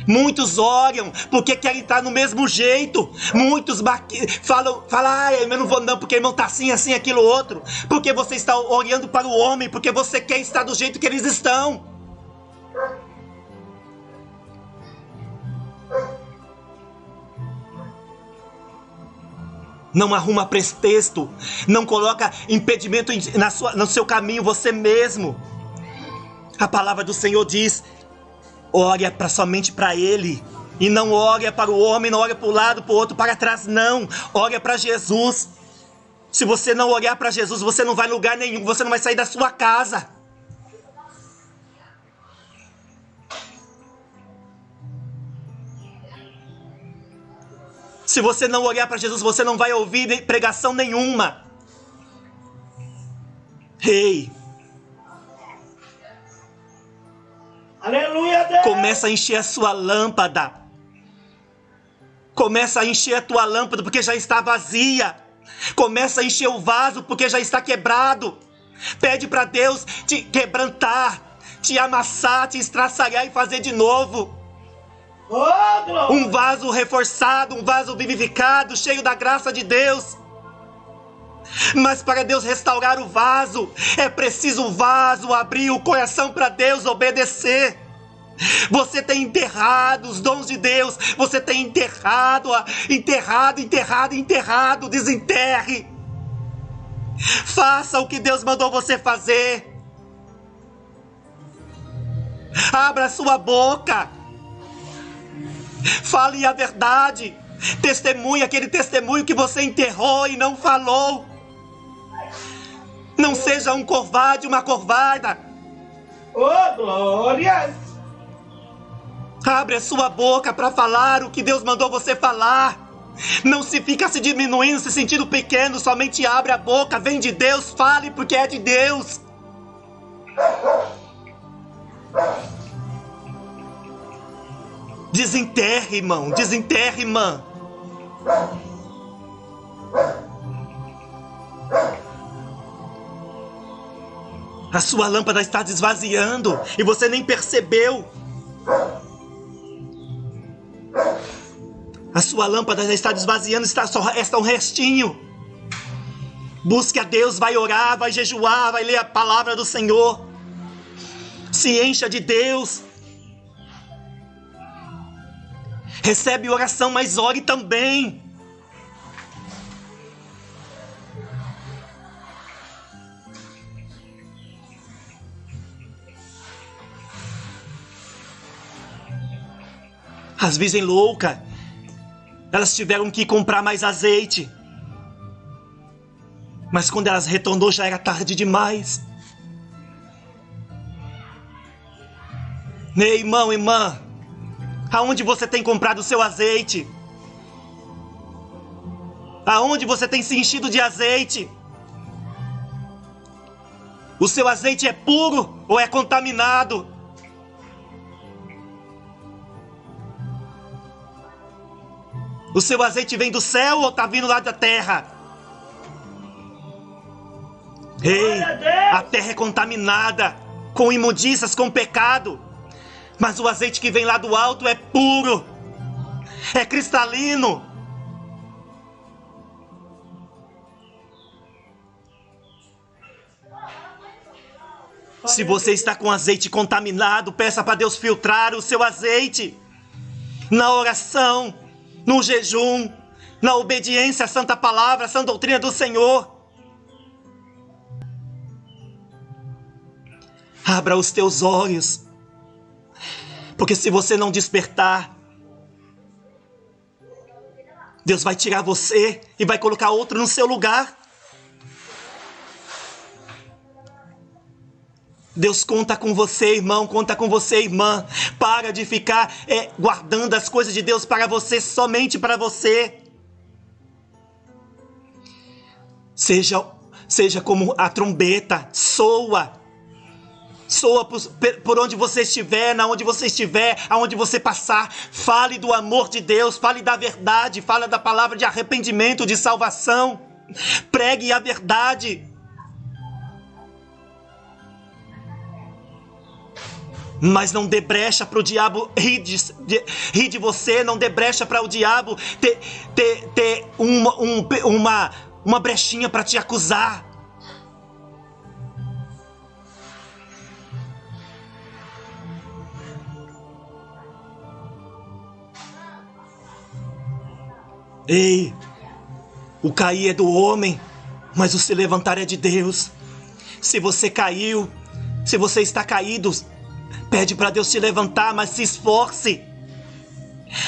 Muitos oram porque querem estar no mesmo jeito. Muitos falam, eu não vou não, porque o irmão está assim, assim, aquilo outro. Porque você está olhando para o homem, porque você quer estar do jeito que eles estão. Não arruma pretexto, não coloca impedimento no seu caminho você mesmo. A palavra do Senhor diz: olha somente para Ele, e não olha para o homem, não olha para o lado, para o outro, para trás, não. Olha para Jesus. Se você não olhar para Jesus, você não vai em lugar nenhum, você não vai sair da sua casa. Se você não olhar para Jesus, você não vai ouvir pregação nenhuma. Ei! Aleluia, Deus! Começa a encher a sua lâmpada. Começa a encher a tua lâmpada porque já está vazia. Começa a encher o vaso porque já está quebrado. Pede para Deus te quebrantar, te amassar, te estraçalhar e fazer de novo. Um vaso reforçado, um vaso vivificado, cheio da graça de Deus. Mas para Deus restaurar o vaso, é preciso o vaso abrir o coração para Deus obedecer. Você tem enterrado os dons de Deus. Você tem enterrado. Desenterre. Faça o que Deus mandou você fazer. Abra sua boca. Fale a verdade. Testemunhe aquele testemunho que você enterrou e não falou. Não seja um covarde, uma covarda. Oh, glória! Abre a sua boca para falar o que Deus mandou você falar. Não se fica se diminuindo, se sentindo pequeno. Somente abre a boca, vem de Deus, fale porque é de Deus. Desenterre, irmão, desenterre, irmã. A sua lâmpada está desvaziando e você nem percebeu. A sua lâmpada já está desvaziando, resta um restinho. Busque a Deus, vai orar, vai jejuar, vai ler a palavra do Senhor. Se encha de Deus. Recebe oração, mas ore também. As virgens loucas, elas tiveram que comprar mais azeite. Mas quando elas retornou já era tarde demais. Ei, irmão, irmã, aonde você tem comprado o seu azeite? Aonde você tem se enchido de azeite? O seu azeite é puro ou é contaminado? O seu azeite vem do céu ou está vindo lá da terra? Ei, a terra é contaminada com imundícias, com pecado. Mas o azeite que vem lá do alto é puro, é cristalino. Se você está com azeite contaminado, peça para Deus filtrar o seu azeite. Na oração, no jejum, na obediência à santa palavra, à sã doutrina do Senhor. Abra os teus olhos. Porque se você não despertar, Deus vai tirar você e vai colocar outro no seu lugar. Deus conta com você, irmão, conta com você, irmã. Para de ficar guardando as coisas de Deus para você, somente para você. Seja como a trombeta, soa. Soa por onde você estiver, na onde você estiver, aonde você passar. Fale do amor de Deus, fale da verdade, fale da palavra de arrependimento, de salvação. Pregue a verdade. Mas não dê brecha para o diabo rir de você, não dê brecha para o diabo ter uma brechinha para te acusar. Ei, o cair é do homem, mas o se levantar é de Deus. Se você caiu, se você está caído, pede para Deus te levantar, mas se esforce.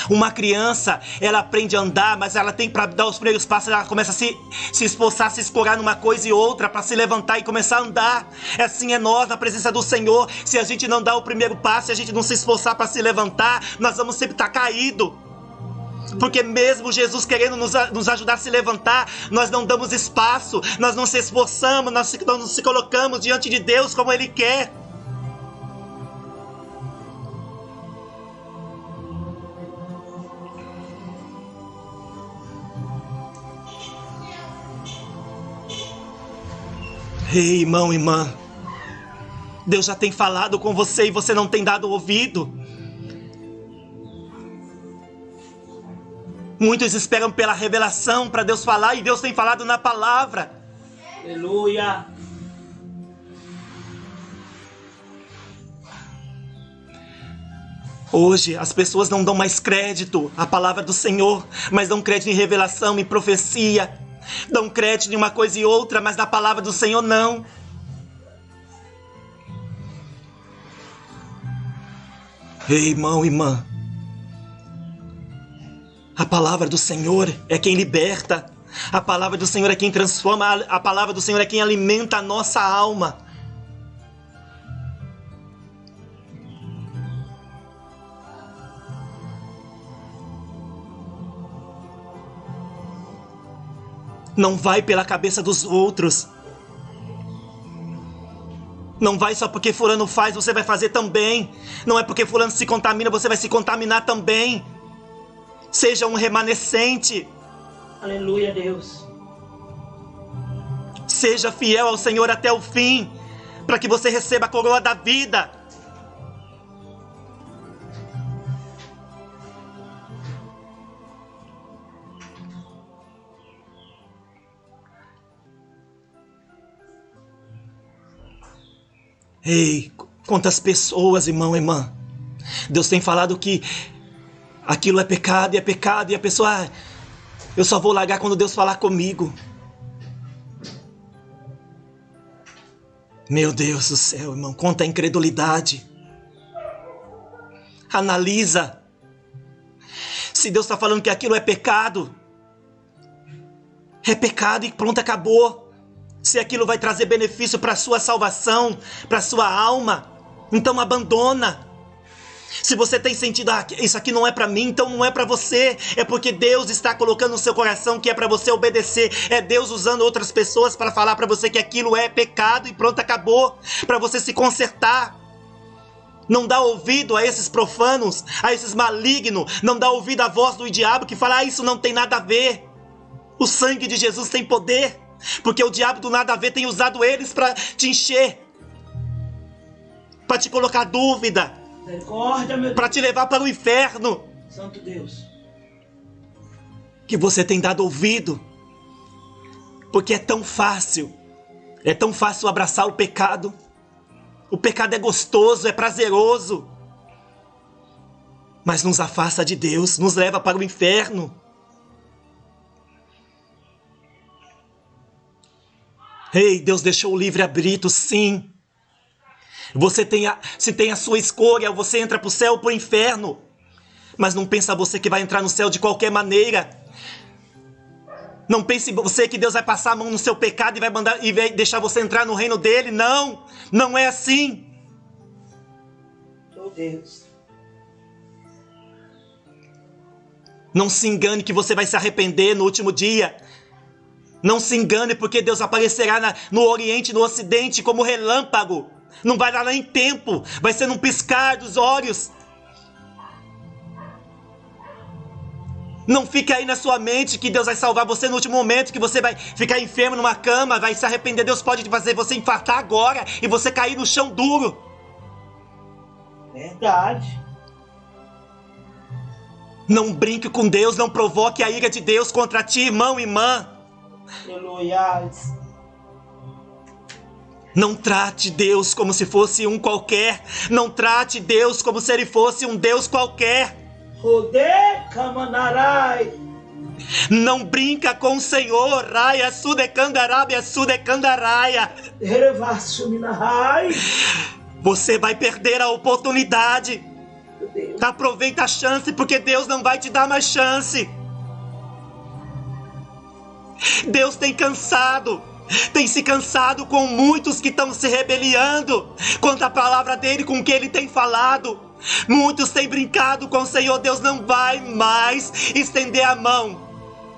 Uma criança, ela aprende a andar, mas ela tem para dar os primeiros passos, ela começa a se esforçar, se escorar numa coisa e outra para se levantar e começar a andar. Assim é nós na presença do Senhor. Se a gente não dá o primeiro passo, se a gente não se esforçar para se levantar, nós vamos sempre estar caído. Porque mesmo Jesus querendo nos ajudar a se levantar, nós não damos espaço, nós não se esforçamos, nós não se colocamos diante de Deus como Ele quer. Ei, irmão, irmã, Deus já tem falado com você e você não tem dado ouvido. Muitos esperam pela revelação para Deus falar e Deus tem falado na palavra. Aleluia. Hoje as pessoas não dão mais crédito à palavra do Senhor, mas dão crédito em revelação, em profecia. Dão crédito em uma coisa e outra, mas na palavra do Senhor não. Ei, irmão, irmã. A palavra do Senhor é quem liberta. A palavra do Senhor é quem transforma. A palavra do Senhor é quem alimenta a nossa alma. Não vai pela cabeça dos outros. Não vai só porque fulano faz, você vai fazer também. Não é porque fulano se contamina, você vai se contaminar também. Seja um remanescente. Aleluia, Deus. Seja fiel ao Senhor até o fim, para que você receba a coroa da vida. Ei, quantas pessoas, irmão, irmã. Deus tem falado que aquilo é pecado e a pessoa, eu só vou largar quando Deus falar comigo. Meu Deus do céu, irmão, quanta incredulidade. Analisa Se Deus está falando que aquilo é pecado e pronto, acabou. Se aquilo vai trazer benefício para a sua salvação, para a sua alma, então abandona. Se você tem sentido, isso aqui não é para mim, então não é para você. É porque Deus está colocando no seu coração que é para você obedecer. É Deus usando outras pessoas para falar para você que aquilo é pecado e pronto, acabou. Para você se consertar. Não dá ouvido a esses profanos, a esses malignos. Não dá ouvido à voz do diabo que fala, isso não tem nada a ver. O sangue de Jesus tem poder. Porque o diabo do nada a ver tem usado eles para te encher. Para te colocar dúvida. Para te levar para o inferno. Santo Deus. Que você tem dado ouvido. Porque é tão fácil. É tão fácil abraçar o pecado. O pecado é gostoso, é prazeroso. Mas nos afasta de Deus, nos leva para o inferno. Ei, Deus deixou o livre-arbítrio, sim. Se tem a sua escolha, você entra para o céu ou para o inferno. Mas não pensa você que vai entrar no céu de qualquer maneira. Não pense você que Deus vai passar a mão no seu pecado e vai deixar você entrar no reino dele. Não, não é assim. Oh Deus. Não se engane que você vai se arrepender no último dia. Não se engane porque Deus aparecerá no Oriente e no Ocidente como relâmpago. Não vai dar nem tempo, vai ser num piscar dos olhos. Não fica aí na sua mente que Deus vai salvar você no último momento, que você vai ficar enfermo numa cama, vai se arrepender. Deus pode fazer você infartar agora e você cair no chão duro. Verdade. Não brinque com Deus, não provoque a ira de Deus contra ti, irmão e irmã. Aleluia. Não trate Deus como se fosse um qualquer. Não trate Deus como se ele fosse um Deus qualquer. Não brinca com o Senhor. Raia sudecandarabia sudecandaraia. Você vai perder a oportunidade. Aproveita a chance, porque Deus não vai te dar mais chance. Deus tem se cansado com muitos que estão se rebeliando contra a palavra dele, com o que ele tem falado. Muitos têm brincado com o Senhor. Deus não vai mais estender a mão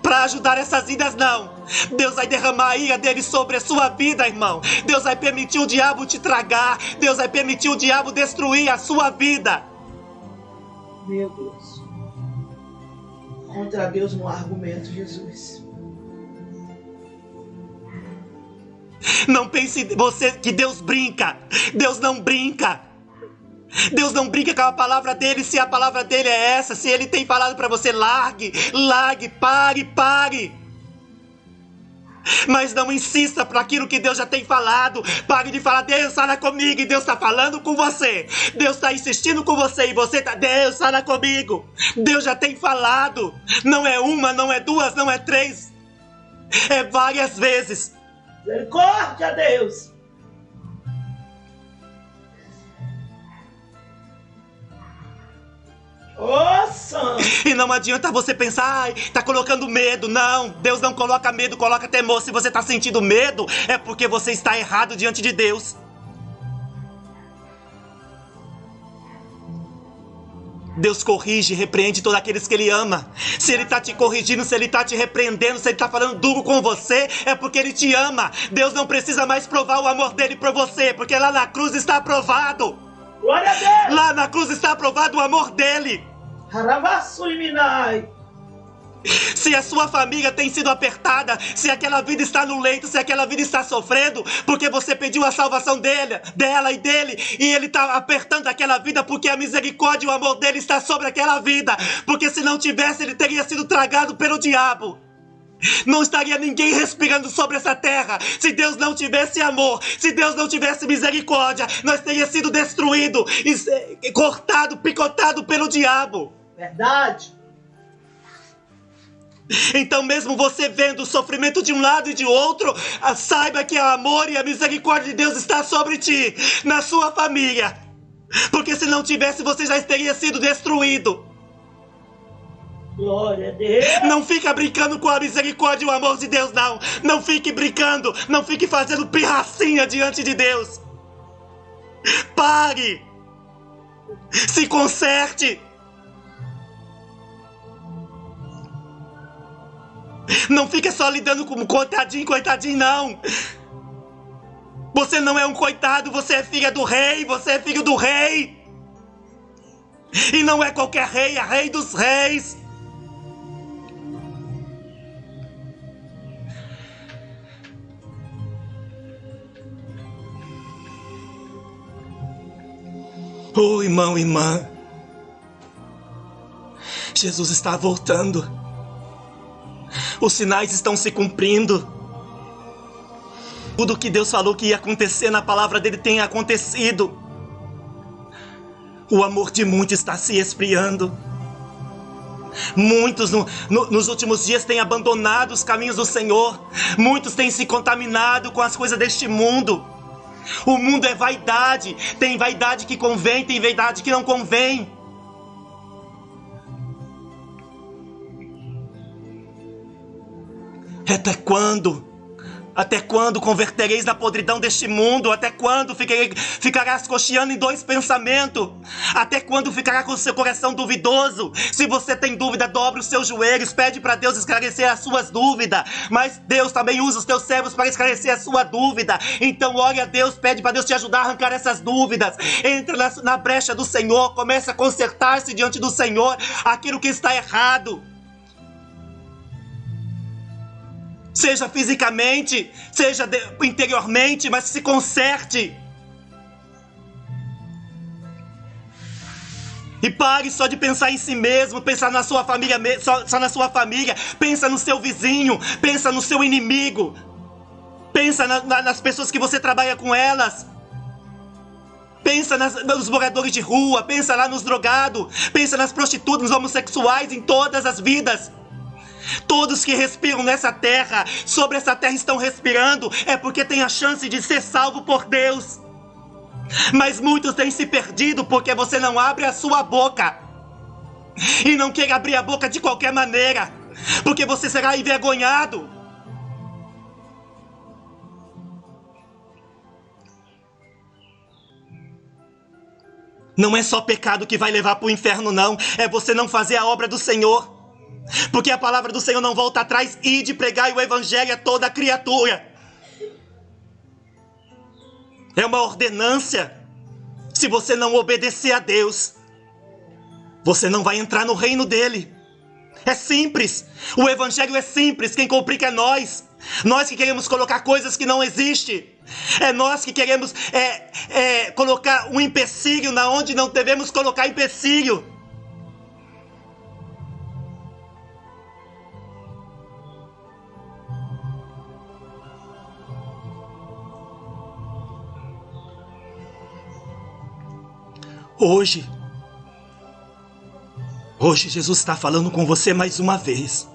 para ajudar essas vidas, não. Deus vai derramar a ira dele sobre a sua vida, irmão. Deus vai permitir o diabo te tragar. Deus vai permitir o diabo destruir a sua vida. Meu Deus. Contra Deus não há argumento, Jesus. Não pense você que Deus brinca. Deus não brinca. Deus não brinca com a palavra dele. Se a palavra dele é essa, se ele tem falado para você, largue, pare. Mas não insista para aquilo que Deus já tem falado. Pare de falar, Deus fala comigo, e Deus está falando com você. Deus está insistindo com você e você está, Deus fala comigo. Deus já tem falado. Não é uma, não é duas, não é três. É várias vezes. Misericórdia, Deus. Nossa. E não adianta você pensar, tá colocando medo. Não, Deus não coloca medo, coloca temor. Se você tá sentindo medo, é porque você está errado diante de Deus. Deus corrige e repreende todos aqueles que Ele ama. Se Ele está te corrigindo, se Ele está te repreendendo, se Ele está falando duro com você, é porque Ele te ama. Deus não precisa mais provar o amor dEle por você, porque lá na cruz está aprovado. Glória a Deus. Lá na cruz está aprovado o amor dEle. Se a sua família tem sido apertada, se aquela vida está no leito, se aquela vida está sofrendo, porque você pediu a salvação dela e dele, e ele está apertando aquela vida porque a misericórdia e o amor dele está sobre aquela vida, porque se não tivesse, ele teria sido tragado pelo diabo. Não estaria ninguém respirando sobre essa terra. Se Deus não tivesse amor, se Deus não tivesse misericórdia, nós teríamos sido destruídos, cortado, picotado pelo diabo. Verdade. Então mesmo você vendo o sofrimento de um lado e de outro, saiba que o amor e a misericórdia de Deus está sobre ti, na sua família. Porque se não tivesse, você já teria sido destruído. Glória a Deus. Não fica brincando com a misericórdia e o amor de Deus, não. Não fique brincando, não fique fazendo pirracinha diante de Deus. Pare. Se conserte. Não fique só lidando com coitadinho, coitadinho, não. Você não é um coitado, você é filha do rei, você é filho do rei. E não é qualquer rei, é rei dos reis. Oh, irmão, irmã, Jesus está voltando. Os sinais estão se cumprindo. Tudo que Deus falou que ia acontecer na palavra dele tem acontecido. O amor de muitos está se esfriando. Muitos nos últimos dias têm abandonado os caminhos do Senhor. Muitos têm se contaminado com as coisas deste mundo. O mundo é vaidade. Tem vaidade que convém, tem vaidade que não convém. Até quando? Até quando convertereis na podridão deste mundo? Até quando ficarás cocheando em dois pensamentos? Até quando ficará com o seu coração duvidoso? Se você tem dúvida, dobre os seus joelhos, pede para Deus esclarecer as suas dúvidas. Mas Deus também usa os teus servos para esclarecer a sua dúvida. Então ore a Deus, pede para Deus te ajudar a arrancar essas dúvidas. Entra na brecha do Senhor, comece a consertar-se diante do Senhor aquilo que está errado. Seja fisicamente, seja interiormente, mas se conserte. E pare só de pensar em si mesmo, pensar na sua família, só na sua família. Pensa no seu vizinho, pensa no seu inimigo. Pensa nas pessoas que você trabalha com elas. Pensa nos moradores de rua, pensa lá nos drogados, pensa nas prostitutas, nos homossexuais, em todas as vidas. Todos que respiram nessa terra, sobre essa terra estão respirando, é porque tem a chance de ser salvo por Deus. Mas muitos têm se perdido porque você não abre a sua boca. E não quer abrir a boca de qualquer maneira, porque você será envergonhado. Não é só pecado que vai levar para o inferno, não. É você não fazer a obra do Senhor. Porque a palavra do Senhor não volta atrás. Ide pregai o evangelho a toda criatura. É uma ordenância. Se você não obedecer a Deus, você não vai entrar no reino dele. É simples. O evangelho é simples. Quem complica é nós. Nós que queremos colocar coisas que não existem. É nós que queremos colocar um empecilho na onde não devemos colocar empecilho. Hoje Jesus está falando com você mais uma vez.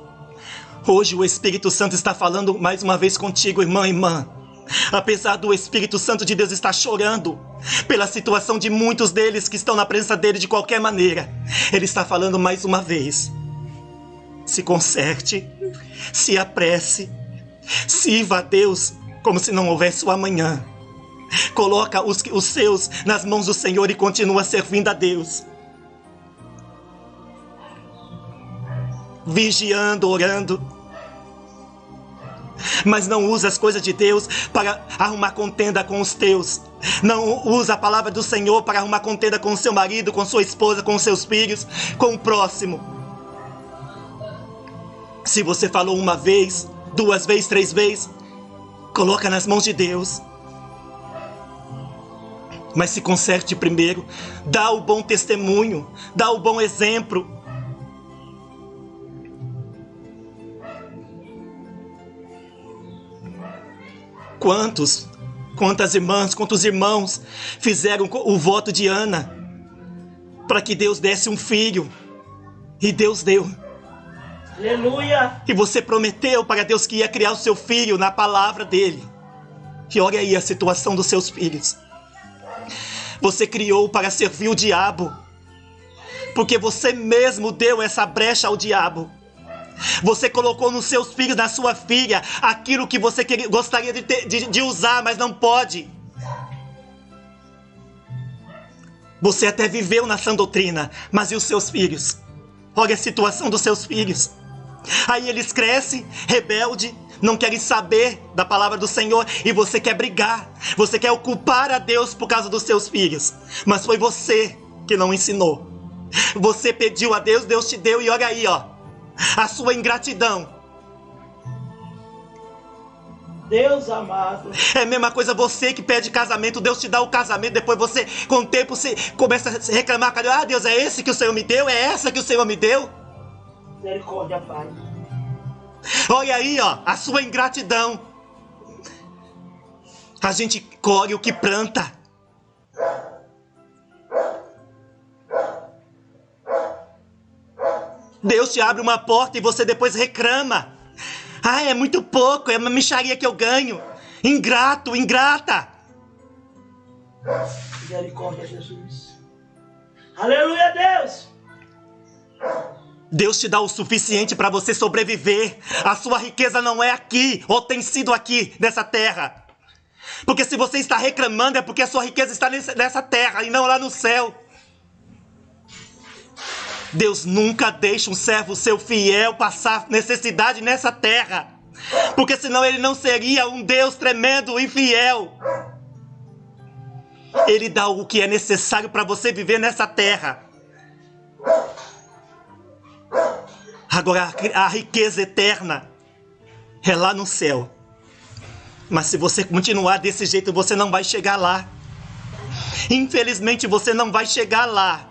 Hoje o Espírito Santo está falando mais uma vez contigo, irmã e irmã. Apesar do Espírito Santo de Deus estar chorando pela situação de muitos deles que estão na presença dele de qualquer maneira, ele está falando mais uma vez. Se conserte, se apresse, sirva a Deus como se não houvesse o amanhã. Coloca os seus nas mãos do Senhor e continua servindo a Deus. Vigiando, orando. Mas não usa as coisas de Deus para arrumar contenda com os teus. Não usa a palavra do Senhor para arrumar contenda com o seu marido, com sua esposa, com os seus filhos, com o próximo. Se você falou uma vez, 2 vezes, 3 vezes, coloca nas mãos de Deus. Mas se conserte primeiro, dá o bom testemunho, dá o bom exemplo. Quantas irmãs, quantos irmãos fizeram o voto de Ana para que Deus desse um filho, e Deus deu. Aleluia! E você prometeu para Deus que ia criar o seu filho na palavra dele. E olha aí a situação dos seus filhos. Você criou para servir o diabo. Porque você mesmo deu essa brecha ao diabo. Você colocou nos seus filhos, na sua filha, aquilo que você gostaria de usar, mas não pode. Você até viveu na sã doutrina, mas e os seus filhos? Olha a situação dos seus filhos. Aí eles crescem, rebelde, não querem saber da palavra do Senhor, e você quer brigar, você quer ocupar a Deus por causa dos seus filhos. Mas foi você que não ensinou. Você pediu a Deus, Deus te deu, e olha aí, ó, a sua ingratidão. Deus amado. É a mesma coisa você que pede casamento, Deus te dá o casamento, depois você, com o tempo, você começa a reclamar, ah, Deus, é esse que o Senhor me deu? É essa que o Senhor me deu? Misericórdia, Pai. Olha aí, ó, a sua ingratidão. A gente colhe o que planta. Deus te abre uma porta e você depois reclama. Ah, é muito pouco, é uma mixaria que eu ganho. Ingrato, ingrata. Misericórdia, Jesus. Aleluia, Deus. Deus te dá o suficiente para você sobreviver. A sua riqueza não é aqui, ou tem sido aqui, nessa terra. Porque se você está reclamando, é porque a sua riqueza está nessa terra e não lá no céu. Deus nunca deixa um servo seu fiel passar necessidade nessa terra. Porque senão ele não seria um Deus tremendo e fiel. Ele dá o que é necessário para você viver nessa terra. Agora a riqueza eterna é lá no céu. Mas se você continuar desse jeito, você não vai chegar lá. Infelizmente você não vai chegar lá.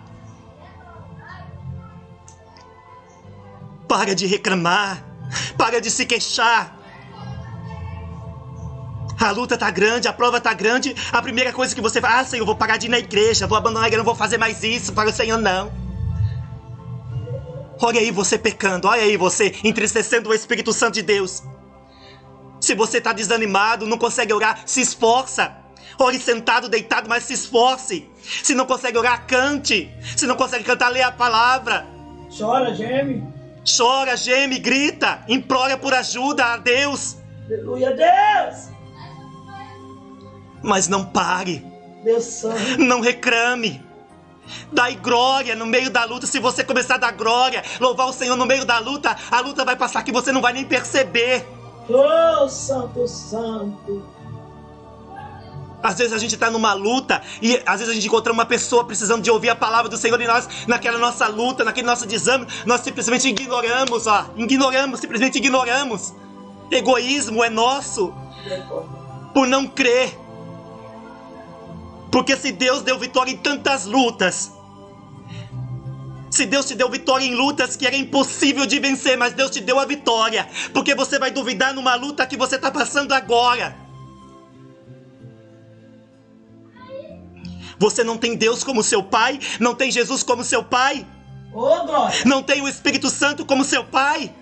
Para de reclamar. Para de se queixar. A luta tá grande, a prova tá grande. A primeira coisa que você faz, Senhor, eu vou parar de ir na igreja, vou abandonar a igreja, não vou fazer mais isso para o Senhor, não. Olha aí você pecando, olha aí você entristecendo o Espírito Santo de Deus. Se você está desanimado, não consegue orar, se esforça. Ore sentado, deitado, mas se esforce. Se não consegue orar, cante. Se não consegue cantar, lê a palavra. Chora, geme. Chora, geme, grita, implora por ajuda a Deus. Aleluia, Deus. Mas não pare. Deus santo. Não reclame. Dai glória no meio da luta. Se você começar a dar glória, louvar o Senhor no meio da luta, a luta vai passar que você não vai nem perceber. Oh, santo, santo. Às vezes a gente está numa luta e às vezes a gente encontra uma pessoa precisando de ouvir a palavra do Senhor e nós, naquela nossa luta, naquele nosso desânimo, nós simplesmente ignoramos, ó. Simplesmente ignoramos. Egoísmo é nosso por não crer. Porque se Deus deu vitória em tantas lutas, se Deus te deu vitória em lutas que era impossível de vencer, mas Deus te deu a vitória, porque você vai duvidar numa luta que você está passando agora? Você não tem Deus como seu Pai? Não tem Jesus como seu Pai? Oh, glória. Não tem o Espírito Santo como seu Pai?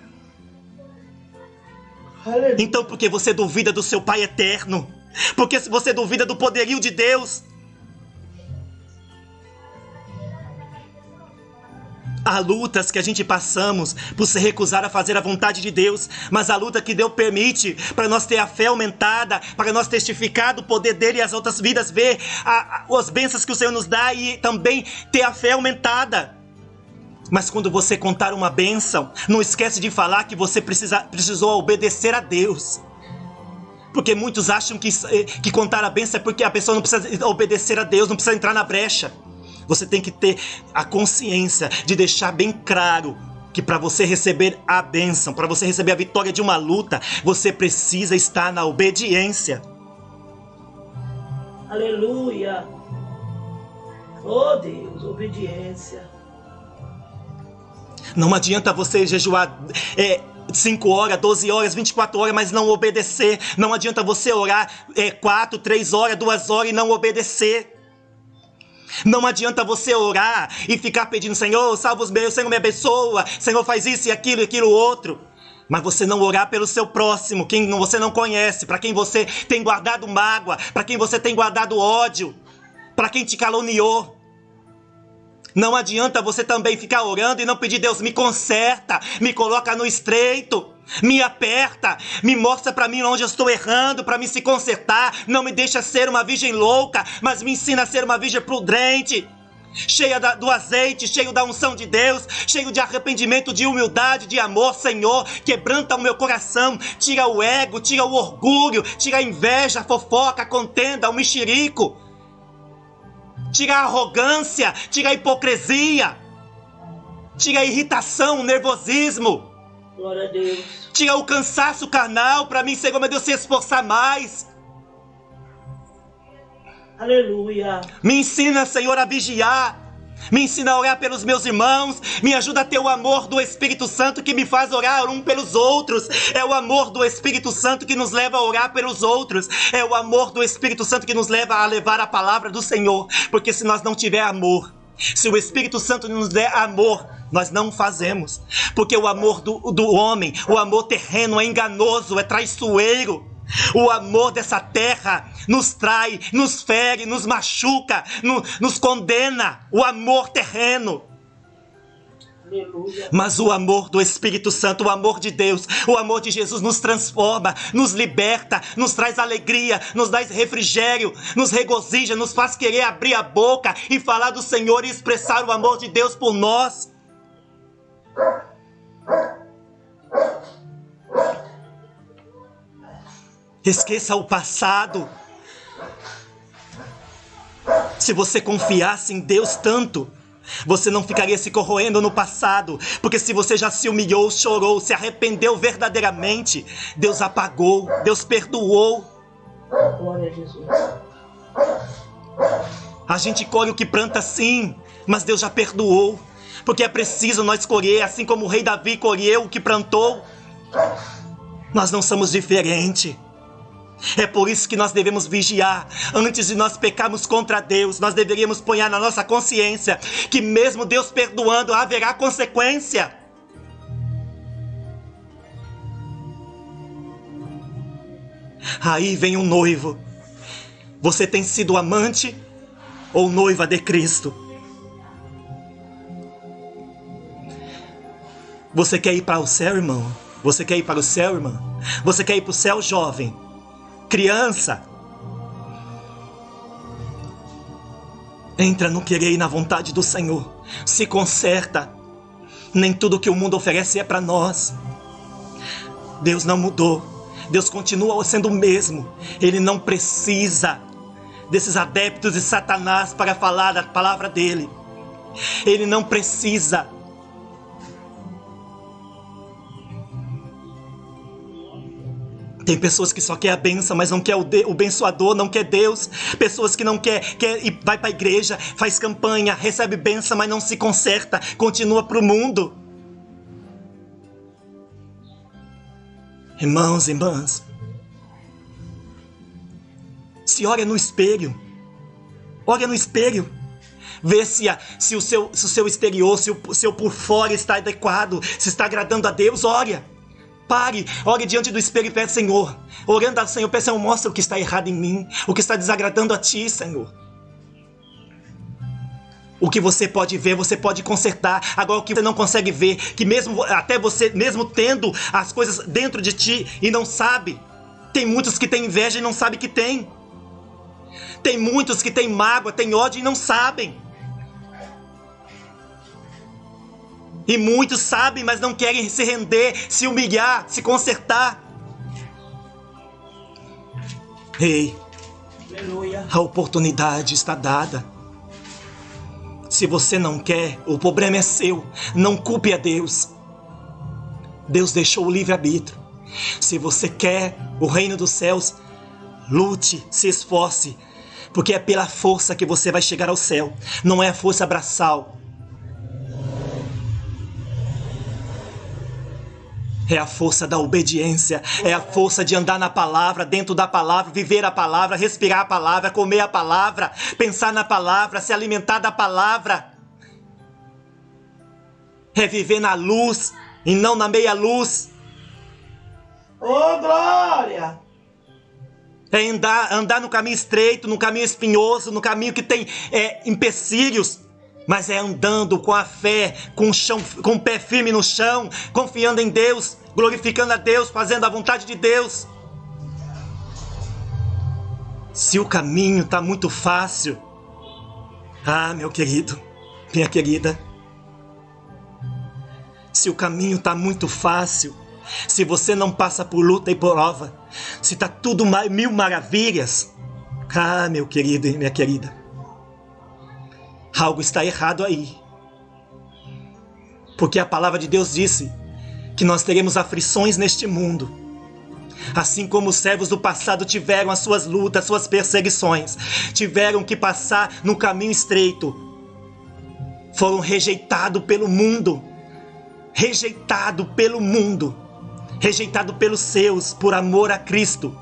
Aleluia. Então por que você duvida do seu Pai eterno? Porque se você duvida do poderio de Deus? Há lutas que a gente passamos por se recusar a fazer a vontade de Deus, mas a luta que Deus permite para nós ter a fé aumentada, para nós testificar do poder dele e as outras vidas ver as bênçãos que o Senhor nos dá e também ter a fé aumentada. Mas quando você contar uma bênção, não esquece de falar que você precisou obedecer a Deus. Porque muitos acham que contar a bênção é porque a pessoa não precisa obedecer a Deus, não precisa entrar na brecha. Você tem que ter a consciência de deixar bem claro que para você receber a bênção, para você receber a vitória de uma luta, você precisa estar na obediência. Aleluia. Oh Deus, obediência. Não adianta você jejuar 5 horas, 12 horas, 24 horas, mas não obedecer. Não adianta você orar 4, 3 horas, 2 horas e não obedecer. Não adianta você orar e ficar pedindo, Senhor, salva os meus, Senhor, me abençoa, Senhor, faz isso e aquilo outro. Mas você não orar pelo seu próximo, quem você não conhece, para quem você tem guardado mágoa, para quem você tem guardado ódio, para quem te caluniou. Não adianta você também ficar orando e não pedir: Deus, me conserta, me coloca no estreito, me aperta, me mostra para mim onde eu estou errando, para mim se consertar. Não me deixa ser uma virgem louca, mas me ensina a ser uma virgem prudente, cheia do azeite, cheio da unção de Deus, cheio de arrependimento, de humildade, de amor. Senhor, quebranta o meu coração, tira o ego, tira o orgulho, tira a inveja, a fofoca, a contenda, o mexerico. Tira a arrogância, tira a hipocrisia, tira a irritação, o nervosismo. Glória a Deus. Tira o cansaço carnal para mim, Senhor, meu Deus, se esforçar mais. Aleluia. Me ensina, Senhor, a vigiar. Me ensina a orar pelos meus irmãos. Me ajuda a ter o amor do Espírito Santo que me faz orar um pelos outros. É o amor do Espírito Santo que nos leva a orar pelos outros. É o amor do Espírito Santo que nos leva a levar a palavra do Senhor. Porque se nós não tiver amor, se o Espírito Santo nos der amor, nós não fazemos. Porque o amor do homem, o amor terreno é enganoso, é traiçoeiro. O amor dessa terra nos trai, nos fere, nos machuca, nos condena. O amor terreno. Aleluia. Mas o amor do Espírito Santo, o amor de Deus, o amor de Jesus nos transforma, nos liberta, nos traz alegria, nos dá refrigério, nos regozija, nos faz querer abrir a boca e falar do Senhor e expressar o amor de Deus por nós. Esqueça o passado. Se você confiasse em Deus tanto, você não ficaria se corroendo no passado. Porque se você já se humilhou, chorou, se arrependeu verdadeiramente, Deus apagou, Deus perdoou. Glória a Jesus. A gente colhe o que planta sim, mas Deus já perdoou. Porque é preciso nós colher, assim como o rei Davi colheu o que plantou. Nós não somos diferentes. É por isso que nós devemos vigiar. Antes de nós pecarmos contra Deus, nós deveríamos pôr na nossa consciência que mesmo Deus perdoando, haverá consequência. Aí vem o noivo. Você tem sido amante ou noiva de Cristo? Você quer ir para o céu, irmão? Você quer ir para o céu, irmã? Você quer ir para o céu, jovem? Criança? Entra no querer e na vontade do Senhor. Se conserta. Nem tudo que o mundo oferece é para nós. Deus não mudou. Deus continua sendo o mesmo. Ele não precisa desses adeptos de Satanás para falar da palavra dele. Ele não precisa. Tem pessoas que só quer a bênção, mas não quer o abençoador, não quer Deus. Pessoas que não quer e vai para a igreja, faz campanha, recebe bênção, mas não se conserta, continua para o mundo. Irmãos e irmãs, se olha no espelho, vê se o seu exterior, se o seu por fora está adequado, se está agradando a Deus. Pare, ore diante do espelho e peça: Senhor, orando ao Senhor, peça: mostra o que está errado em mim, o que está desagradando a Ti, Senhor. O que você pode ver, você pode consertar. Agora, o que você não consegue ver, que mesmo até você, mesmo tendo as coisas dentro de ti e não sabe. Tem muitos que têm inveja e não sabem que tem. Tem muitos que têm mágoa, têm ódio e não sabem. E muitos sabem, mas não querem se render, se humilhar, se consertar. Ei, Aleluia. a oportunidade está dada. Se você não quer, o problema é seu. Não culpe a Deus. Deus deixou o livre-arbítrio. Se você quer o reino dos céus, lute, se esforce. Porque é pela força que você vai chegar ao céu. Não é a força braçal. É a força da obediência, é a força de andar na palavra, dentro da palavra, viver a palavra, respirar a palavra, comer a palavra, pensar na palavra, se alimentar da palavra. É viver na luz e não na meia luz. Oh, glória! É andar no caminho estreito, no caminho espinhoso, no caminho que tem empecilhos. mas é andando com a fé, com o pé firme no chão, confiando em Deus, glorificando a Deus, fazendo a vontade de Deus. Se o caminho está muito fácil, meu querido, minha querida, se o caminho está muito fácil, se você não passa por luta e prova, se está tudo mil maravilhas, meu querido e minha querida, algo está errado aí. Porque a palavra de Deus disse que nós teremos aflições neste mundo. Assim como os servos do passado tiveram as suas lutas, suas perseguições, tiveram que passar no caminho estreito, foram rejeitados pelo mundo, rejeitados pelos seus, por amor a Cristo.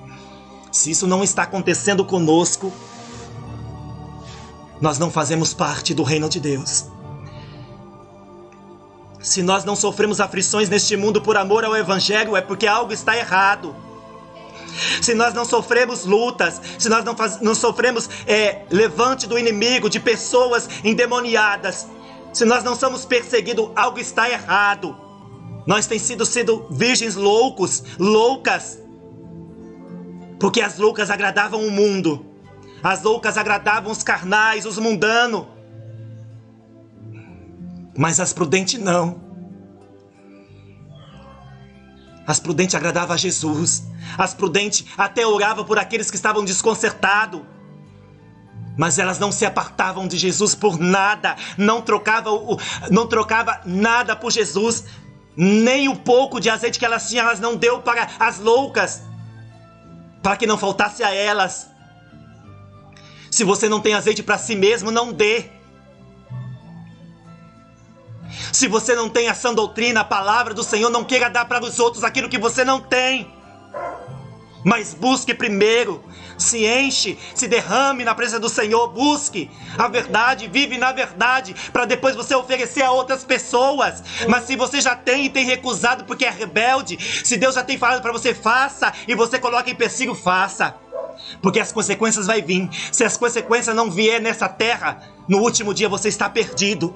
Se isso não está acontecendo conosco, nós não fazemos parte do reino de Deus. Se nós não sofremos aflições neste mundo por amor ao Evangelho, é porque algo está errado. Se nós não sofremos lutas, se nós não sofremos levante do inimigo, de pessoas endemoniadas, se nós não somos perseguidos, algo está errado. Nós temos sido virgens loucas, porque as loucas agradavam o mundo, as loucas agradavam os carnais, os mundanos, mas as prudentes não. As prudentes agradavam a Jesus, as prudentes até oravam por aqueles que estavam desconcertados, mas elas não se apartavam de Jesus por nada, não trocava nada por Jesus, nem o pouco de azeite que elas tinham, elas não deu para as loucas, para que não faltasse a elas. Se você não tem azeite para si mesmo, não dê. Se você não tem a sã doutrina, a palavra do Senhor, não queira dar para os outros aquilo que você não tem. Mas busque primeiro, se enche, se derrame na presença do Senhor, busque a verdade, vive na verdade, para depois você oferecer a outras pessoas. Mas se você já tem e tem recusado porque é rebelde, se Deus já tem falado para você, faça, e você coloca em empecilho, faça. Porque as consequências vão vir. Se as consequências não vier nessa terra, no último dia você está perdido.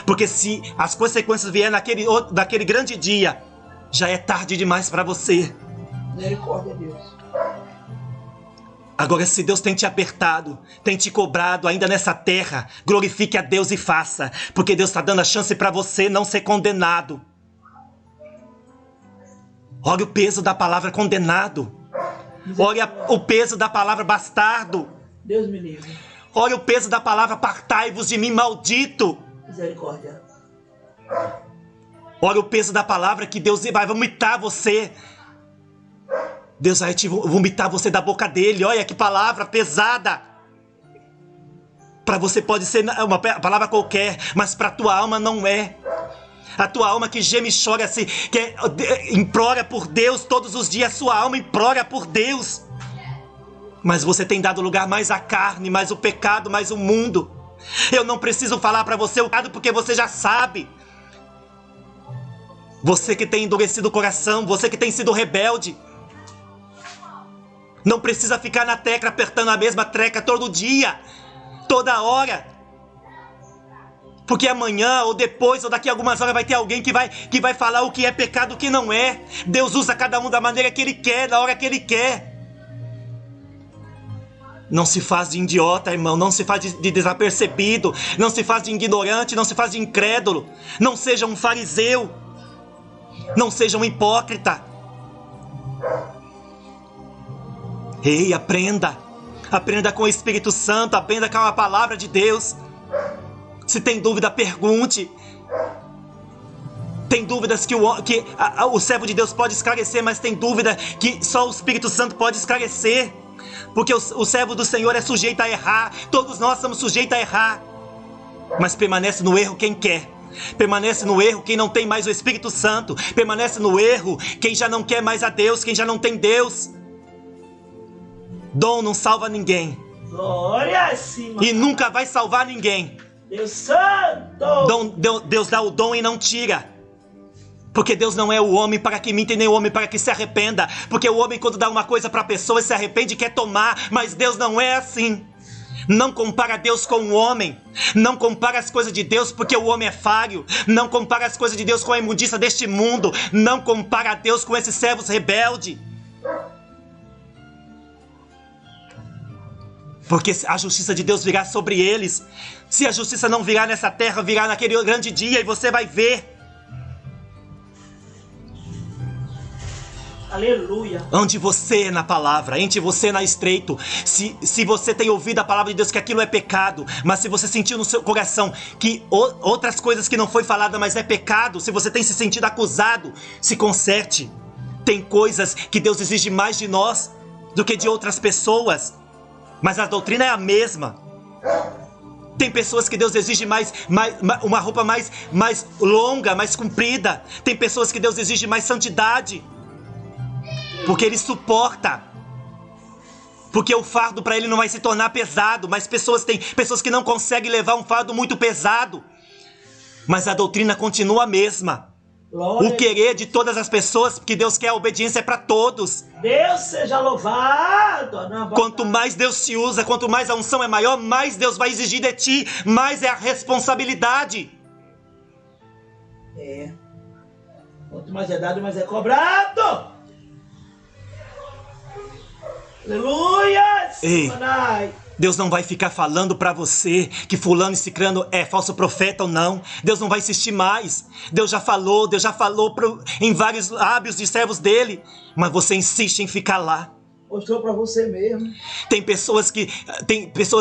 Porque se as consequências vierem naquele grande dia, já é tarde demais para você. Misericórdia, Deus. Agora, se Deus tem te apertado, tem te cobrado ainda nessa terra, glorifique a Deus e faça. Porque Deus está dando a chance para você não ser condenado. Olha o peso da palavra condenado. Olha o peso da palavra bastardo. Deus me livre. Olha o peso da palavra apartai-vos de mim, maldito. Misericórdia. Olha o peso da palavra que Deus vai vomitar você. Deus vai te vomitar você da boca dele. Olha que palavra pesada. Para você pode ser uma palavra qualquer, mas para a tua alma não é. A tua alma que geme e chora, que implora por Deus todos os dias, sua alma implora por Deus. Mas você tem dado lugar mais à carne, mais o pecado, mais o mundo. Eu não preciso falar para você o pecado porque você já sabe. Você que tem endurecido o coração, você que tem sido rebelde. Não precisa ficar na tecla apertando a mesma tecla todo dia, toda hora. Porque amanhã, ou depois, ou daqui a algumas horas vai ter alguém que vai falar o que é pecado e o que não é. Deus usa cada um da maneira que Ele quer, na hora que Ele quer. Não se faz de idiota, irmão. Não se faz de desapercebido. Não se faz de ignorante, não se faz de incrédulo. Não seja um fariseu. Não seja um hipócrita. Ei, aprenda. Aprenda com o Espírito Santo. Aprenda com a palavra de Deus. Se tem dúvida, pergunte. Tem dúvidas que o servo de Deus pode esclarecer, mas tem dúvida que só o Espírito Santo pode esclarecer. Porque o servo do Senhor é sujeito a errar. Todos nós somos sujeitos a errar. Mas permanece no erro quem quer. Permanece no erro quem não tem mais o Espírito Santo. Permanece no erro quem já não quer mais a Deus, quem já não tem Deus. Dom não salva ninguém. Glória a cima. E nunca vai salvar ninguém. Deus Santo. Deus dá o dom e não tira. Porque Deus não é o homem para que minta, nem o homem para que se arrependa. Porque o homem, quando dá uma coisa para a pessoa, se arrepende e quer tomar. Mas Deus não é assim. Não compara Deus com o homem. Não compara as coisas de Deus porque o homem é falho. Não compara as coisas de Deus com a imundícia deste mundo. Não compara Deus com esses servos rebeldes. Porque a justiça de Deus virá sobre eles. Se a justiça não virá nessa terra, virá naquele grande dia e você vai ver. Aleluia. Onde você é na palavra, entre você na estreito. Se você tem ouvido a palavra de Deus que aquilo é pecado, mas se você sentiu no seu coração que outras coisas que não foi falada, mas é pecado, se você tem se sentido acusado, se conserte. Tem coisas que Deus exige mais de nós do que de outras pessoas, mas a doutrina é a mesma. Tem pessoas que Deus exige uma roupa mais longa, mais comprida. Tem pessoas que Deus exige mais santidade, porque Ele suporta. Porque o fardo para Ele não vai se tornar pesado. Mas tem pessoas que não conseguem levar um fardo muito pesado. Mas a doutrina continua a mesma. Glória. O querer de todas as pessoas, porque Deus quer a obediência para todos. Deus seja louvado. Quanto mais Deus te usa, quanto mais a unção é maior, mais Deus vai exigir de ti, mais é a responsabilidade. Quanto mais é dado, mais é cobrado. Aleluia! Ei, Deus não vai ficar falando pra você que fulano e cicrano é falso profeta ou não. Deus não vai insistir mais. Deus já falou em vários lábios de servos dele. Mas você insiste em ficar lá. Mostrou pra você mesmo. Tem pessoas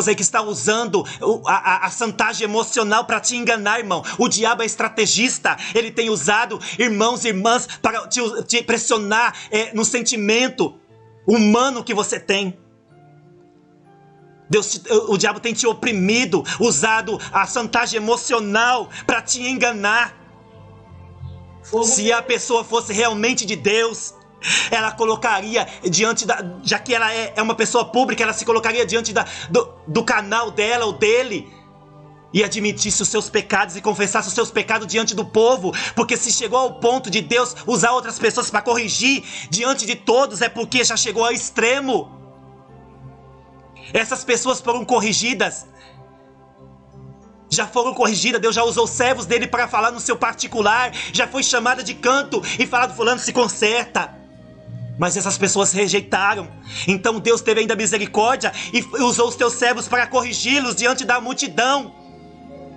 aí que estão usando a chantagem emocional para te enganar, irmão. O diabo é estrategista. Ele tem usado irmãos e irmãs para te pressionar no sentimento humano que você tem. O diabo tem te oprimido, usado a chantagem emocional para te enganar. Se a pessoa fosse realmente de Deus, ela colocaria diante já que ela é uma pessoa pública, ela se colocaria diante do canal dela ou dele e admitisse os seus pecados e confessasse os seus pecados diante do povo. Porque se chegou ao ponto de Deus usar outras pessoas para corrigir diante de todos, é porque já chegou ao extremo. Essas pessoas foram corrigidas. Já foram corrigidas. Deus já usou servos dele para falar no seu particular. Já foi chamada de canto e falado: fulano, se conserta. Mas essas pessoas rejeitaram. Então Deus teve ainda misericórdia e usou os teus servos para corrigi-los diante da multidão.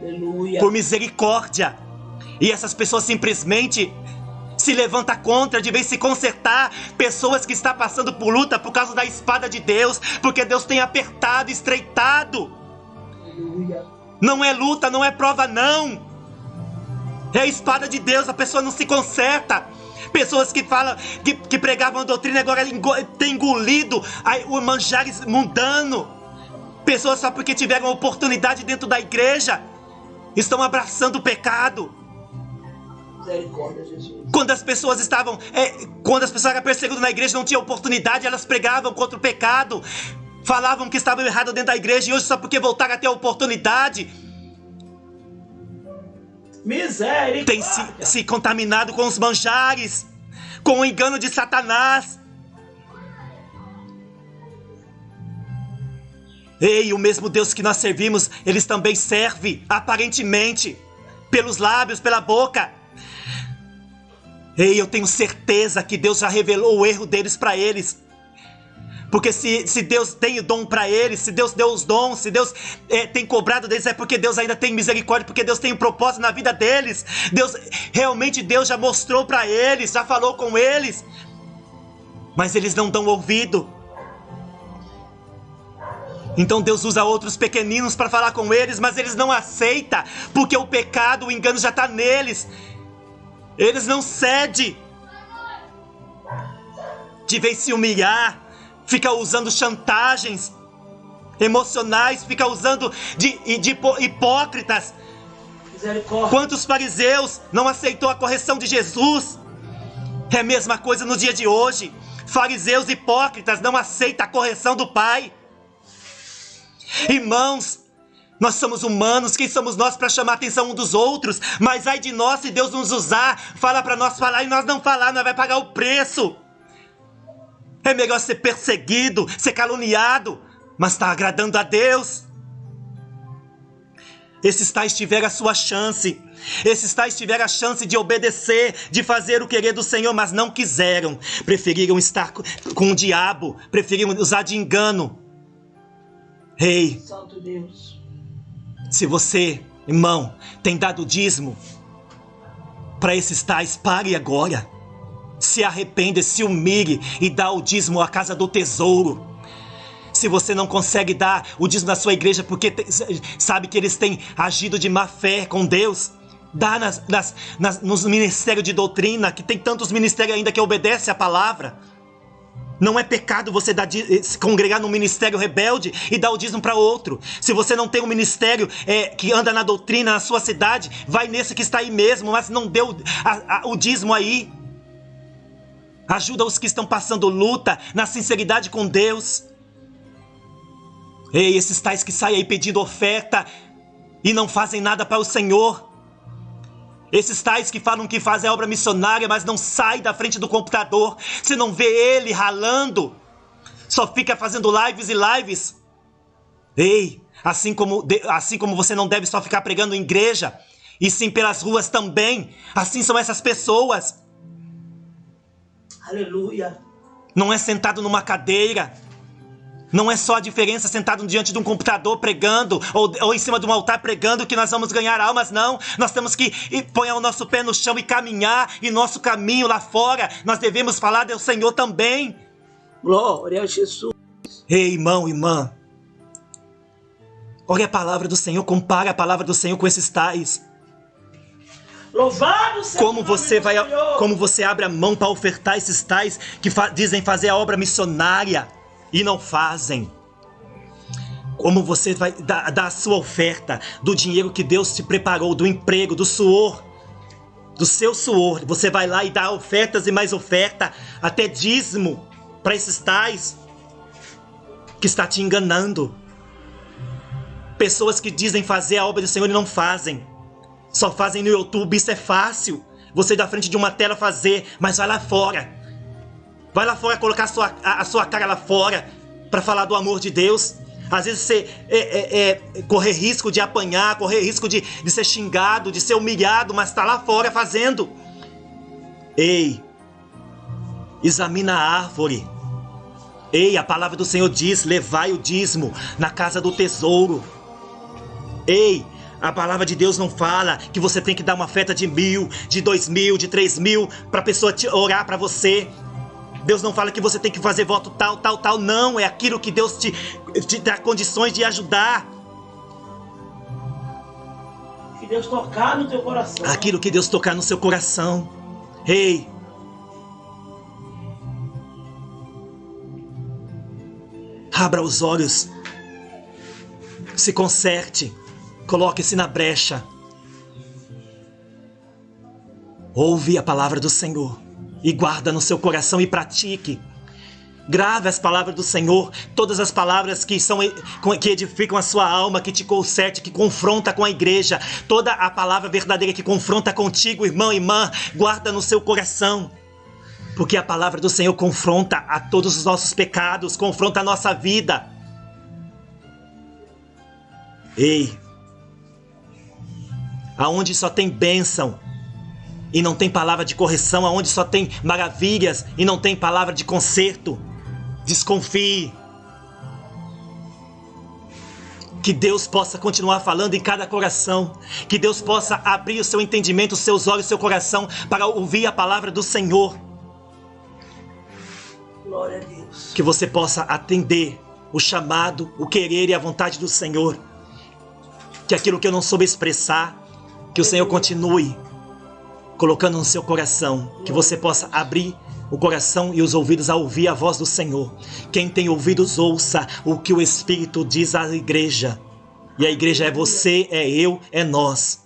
Aleluia. Por misericórdia. E essas pessoas simplesmente se levantam contra, de vez se consertar. Pessoas que estão passando por luta por causa da espada de Deus, porque Deus tem apertado, estreitado. Aleluia. Não é luta, não é prova, não. É a espada de Deus, a pessoa não se conserta. Pessoas que falam, que pregavam a doutrina, agora tem engolido o manjares mundano. Pessoas só porque tiveram oportunidade dentro da igreja estão abraçando o pecado. Misericórdia, Jesus. Quando as pessoas eram perseguidas na igreja, não tinha oportunidade, elas pregavam contra o pecado, falavam que estavam errados dentro da igreja, e hoje só porque voltaram a ter a oportunidade, Misericórdia. tem se contaminado com os manjares, com o engano de Satanás. Ei, o mesmo Deus que nós servimos, eles também servem, aparentemente, pelos lábios, pela boca. Ei, eu tenho certeza que Deus já revelou o erro deles para eles. Porque se Deus tem o dom para eles, se Deus deu os dons, se Deus tem cobrado deles, é porque Deus ainda tem misericórdia, porque Deus tem um propósito na vida deles. Deus já mostrou para eles, já falou com eles. Mas eles não dão ouvido. Então Deus usa outros pequeninos para falar com eles, mas eles não aceitam, porque o pecado, o engano já está neles. Eles não cedem. De vez se humilhar, fica usando chantagens emocionais, fica usando de hipócritas. Misericórdia. Quantos fariseus não aceitou a correção de Jesus? É a mesma coisa no dia de hoje. Fariseus hipócritas não aceitam a correção do Pai. Irmãos, nós somos humanos, quem somos nós para chamar a atenção um dos outros? Mas ai de nós se Deus nos usar, fala para nós falar e nós não falar, nós vamos pagar o preço. É melhor ser perseguido, ser caluniado, mas está agradando a Deus. Esses tais tiveram a sua chance. Esses tais tiveram a chance de obedecer, de fazer o querer do Senhor, mas não quiseram. Preferiram estar com o diabo, preferiram usar de engano. Ei, Santo Deus. Se você, irmão, tem dado dízimo para esses tais, pare agora. Se arrependa, se humilhe e dá o dízimo à casa do tesouro. Se você não consegue dar o dízimo da sua igreja porque sabe que eles têm agido de má fé com Deus, dá nos ministérios de doutrina, que tem tantos ministérios ainda que obedecem à palavra. Não é pecado você se congregar num ministério rebelde e dar o dízimo para outro. Se você não tem um ministério que anda na doutrina na sua cidade, vai nesse que está aí mesmo, mas não deu o dízimo aí. Ajuda os que estão passando luta na sinceridade com Deus. Ei, esses tais que saem aí pedindo oferta e não fazem nada para o Senhor. Esses tais que falam que fazem a obra missionária, mas não saem da frente do computador. Você não vê ele ralando. Só fica fazendo lives e lives. Ei, assim como você não deve só ficar pregando em igreja, e sim pelas ruas também. Assim são essas pessoas. Aleluia. Não é sentado numa cadeira. Não é só a diferença sentado diante de um computador pregando ou em cima de um altar pregando que nós vamos ganhar almas, não. Nós temos que pôr o nosso pé no chão e caminhar, e nosso caminho lá fora nós devemos falar do Senhor também. Glória a Jesus. Ei, irmão, irmã, olha a palavra do Senhor, compara a palavra do Senhor com esses tais. Louvado seja como você abre a mão para ofertar esses tais que dizem fazer a obra missionária e não fazem. Como você vai dar a sua oferta do dinheiro que Deus te preparou, do emprego, do suor, do seu suor. Você vai lá e dá ofertas e mais oferta, até dízimo, para esses tais que está te enganando. Pessoas que dizem fazer a obra do Senhor e não fazem. Só fazem no YouTube, isso é fácil. Você ir da frente de uma tela fazer, mas vai lá fora. Vai lá fora colocar a sua cara lá fora para falar do amor de Deus. Às vezes você correr risco de apanhar, correr risco de ser xingado, de ser humilhado, mas está lá fora fazendo. Ei, examina a árvore. Ei, a palavra do Senhor diz, levai o dízimo na casa do tesouro. Ei, a palavra de Deus não fala que você tem que dar uma oferta de 1.000, de 2.000, de 3.000 para a pessoa orar para você. Deus não fala que você tem que fazer voto tal. Não, é aquilo que Deus te dá condições de ajudar. Que Deus tocar no teu coração. Aquilo que Deus tocar no seu coração. Ei. Abra os olhos. Se conserte. Coloque-se na brecha. Ouve a palavra do Senhor. E guarda no seu coração e pratique. Grave as palavras do Senhor. Todas as palavras que edificam a sua alma, que te conserte, que confronta com a igreja. Toda a palavra verdadeira que confronta contigo, irmão e irmã. Guarda no seu coração. Porque a palavra do Senhor confronta a todos os nossos pecados. Confronta a nossa vida. Ei. Aonde só tem bênção e não tem palavra de correção, aonde só tem maravilhas e não tem palavra de conserto, desconfie. Que Deus possa continuar falando em cada coração, que Deus possa abrir o seu entendimento, os seus olhos, o seu coração para ouvir a palavra do Senhor. Glória a Deus. Que você possa atender o chamado, o querer e a vontade do Senhor. Que aquilo que eu não soube expressar, que o Senhor continue colocando no seu coração, que você possa abrir o coração e os ouvidos a ouvir a voz do Senhor. Quem tem ouvidos, ouça o que o Espírito diz à igreja. E a igreja é você, é eu, é nós.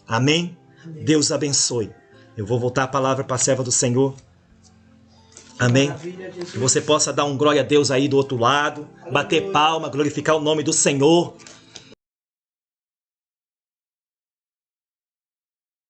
Amém? Deus abençoe. Eu vou voltar a palavra para a serva do Senhor. Amém? Que você possa dar um glória a Deus aí do outro lado, bater palma, glorificar o nome do Senhor.